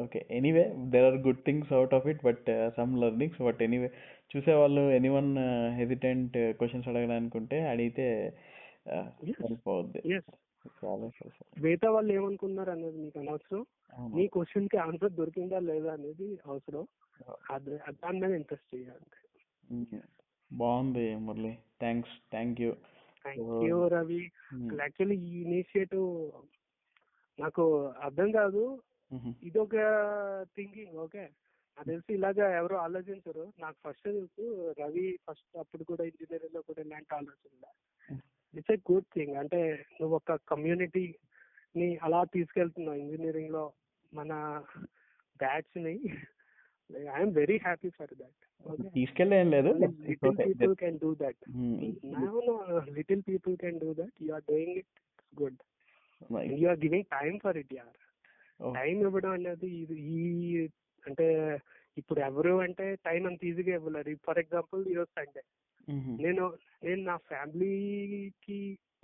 Okay. Anyway there are good things out of it, but some learnings. But anyway చూసేవాళ్ళు ఎనీవన్ హెసిటెంట్ క్వశ్చన్స్ అడగడానికి ఉంటే అడిగితే Yes. సరిపోద్ది. Yes. చాలా మిగతా వాళ్ళు ఏమనుకున్నారు అనేది నీకు అనవసరం. అవును. నీ క్వశ్చన్ కి ఆన్సర్ దొరికిందా లేదా అనేది అవసరం. దాని మీద ఇంట్రెస్ట్ చేయాలి. బాగుంది Murali. Thank you. Thank you Ravi. Actually ఈ ఇనిషియేటివ్ నాకు అర్థం కాదు, ఇదొక థింకింగ్. ఓకే, నాకు తెలిసి ఇలాగా ఎవరు ఆలోచించరు. నాకు ఫస్ట్ తెలుసు రవి ఫస్ట్ అప్పుడు కూడా ఇంజనీరింగ్ లో కూడా ఇలాంటి ఆలోచన. It's a good thing. అంటే నువ్వు ఒక కమ్యూనిటీని అలా తీసుకెళ్తున్నావు ఇంజనీరింగ్ లో మన బ్యాచ్ ని. I'm very happy for that. తీసుకెళ్ళేం లేదు. Little people can do that. Little people can do that. You are doing it good. You are giving time for it. యార్ టైం ఇవ్వడం అనేది ఈ అంటే ఇప్పుడు ఎవరు అంటే టైం అంత ఈజీగా ఇవ్వలేరు. ఫర్ ఎగ్జాంపుల్ ఈరోజు సండే, నేను నా ఫ్యామిలీకి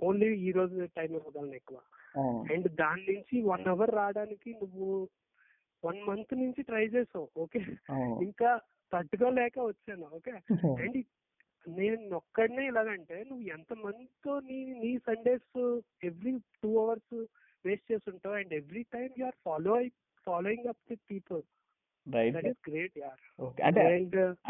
ఓన్లీ ఈ రోజు టైం ఇవ్వగలను ఎక్కువ. అండ్ దాని నుంచి 1 hour రావడానికి నువ్వు 1 month నుంచి ట్రై చేసావు. ఓకే, ఇంకా తట్టుకోలేక వచ్చాను. ఓకే, అండ్ నేను ఒక్కడనే ఇలాగంటే నువ్వు ఎంత మందితో నీ సండేస్ ఎవ్రీ 2 hours వేస్ట్ చేస్తుంటావు. And every time you are following up with people. Right. That is great యార్.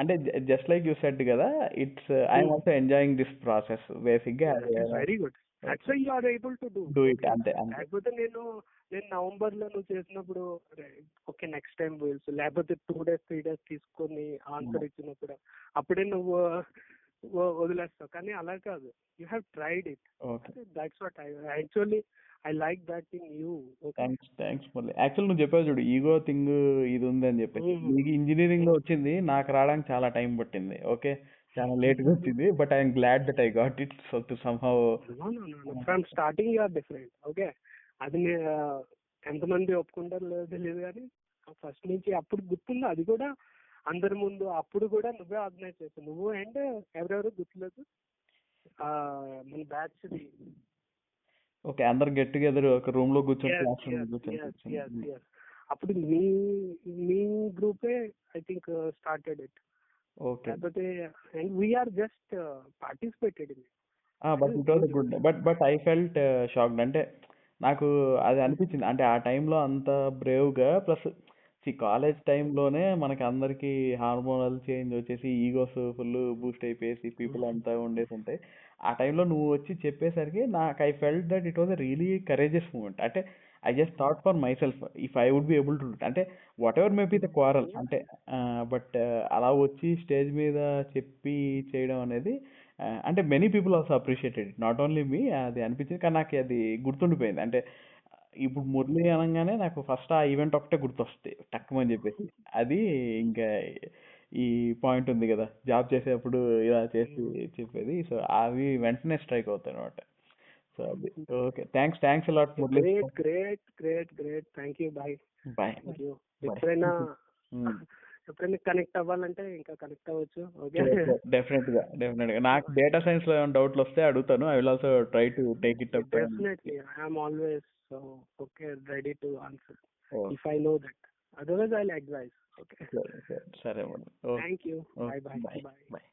అంటే జస్ట్ లైక్ యూ సెడ్ కదా, it's I'm also enjoying this process basic గా. Very good. That's why you are able to do it. అంతే. లేకపోతే నేను November లో నువ్వు చేసినప్పుడు ఓకే నెక్స్ట్ టైం వీల్స్, లేకపోతే 2 days 3 days తీసుకొని ఆన్సర్ ఇచ్చినప్పుడు అప్పుడే నువ్వు వదిలేస్తావు. కానీ అలా కాదు, you have tried it. That's what I like that in you. Thanks Murali. Actual నువ్వు చెప్పావు చూడు, ఈగో థింగ్ ఇది ఉంది అని చెప్పి. నీకు ఇంజనీరింగ్ లో వచ్చింది, నాకు రావడానికి చాలా టైం పట్టింది. ఓకే, చాలా లేట్ గా వచ్చింది. But I'm glad that I got it. So to somehow from starting you are different. Okay, అది ఎంతమంది ఒప్పుకుంటారు లేదో తెలియదు, కానీ ఫస్ట్ నుంచి అప్పుడు గుర్తుంది. అది కూడా అందరి ముందు అప్పుడు కూడా నువ్వే ఆర్గనైజ్ చేస్తావు. నువ్వు అండ్ ఎవరెవరు గుర్తులేదు మన బ్యాచ్. ఓకే, అందరు గెట్ టుగెదర్ ఒక రూమ్ లో కూర్చొని అప్పుడు మీ గ్రూపే I think started it. Okay, లేకపోతే and we're just participated in it. But it was good. But I felt shocked. అంటే నాకు అది అనిపించింది. అంటే ఆ టైంలో అంత బ్రేవ్గా, ప్లస్ కాలేజ్ టైంలోనే మనకి అందరికి హార్మోనల్ చేంజ్ వచ్చేసి ఈగోస్ ఫుల్ బూస్ట్ అయిపోయేసి పీపుల్ అంతా ఉండేసి ఉంటాయి. ఆ టైంలో నువ్వు వచ్చి చెప్పేసరికి నాకు I felt that it was a really courageous moment. అంటే I just thought for myself if I would be able to అంటే whatever may be the quarrel అంటే బట్ అలా వచ్చి స్టేజ్ మీద చెప్పి చేయడం అనేది అంటే many people also appreciated it, not only me. అది అనిపించింది కానీ నాకు అది గుర్తుండిపోయింది. అంటే ఇప్పుడు మురళి అనగానే నాకు ఫస్ట్ ఆ ఈవెంట్ ఒకటే గుర్తొస్తుంది టక్కుమని చెప్పేసి. అది ఇంకా ఈ పాయింట్ ఉంది కదా జాబ్ చేసేటప్పుడు ఇలా చేసి చెప్పేది, సో అవి వెంటనే స్ట్రైక్ అవుతాయి అనమాట. సో అది okay, thanks a lot Murali. Great. Thank you. Bye. Bye thank you. Bye. ఎప్పుడైనా కనెక్ట్ అవ్వాలంటే ఇంకా కనెక్ట్ అవ్వచ్చు. ఓకే. డెఫినెట్ గా నాకు డేటా సైన్స్ లో ఏమైనా డౌట్లు వస్తే అడుగుతాను. I will also try to take it up. Definitely I'm always okay ready to answer if I know that. Otherwise I will advise. Okay. సరే. Thank you. బాయ్. బాయ్.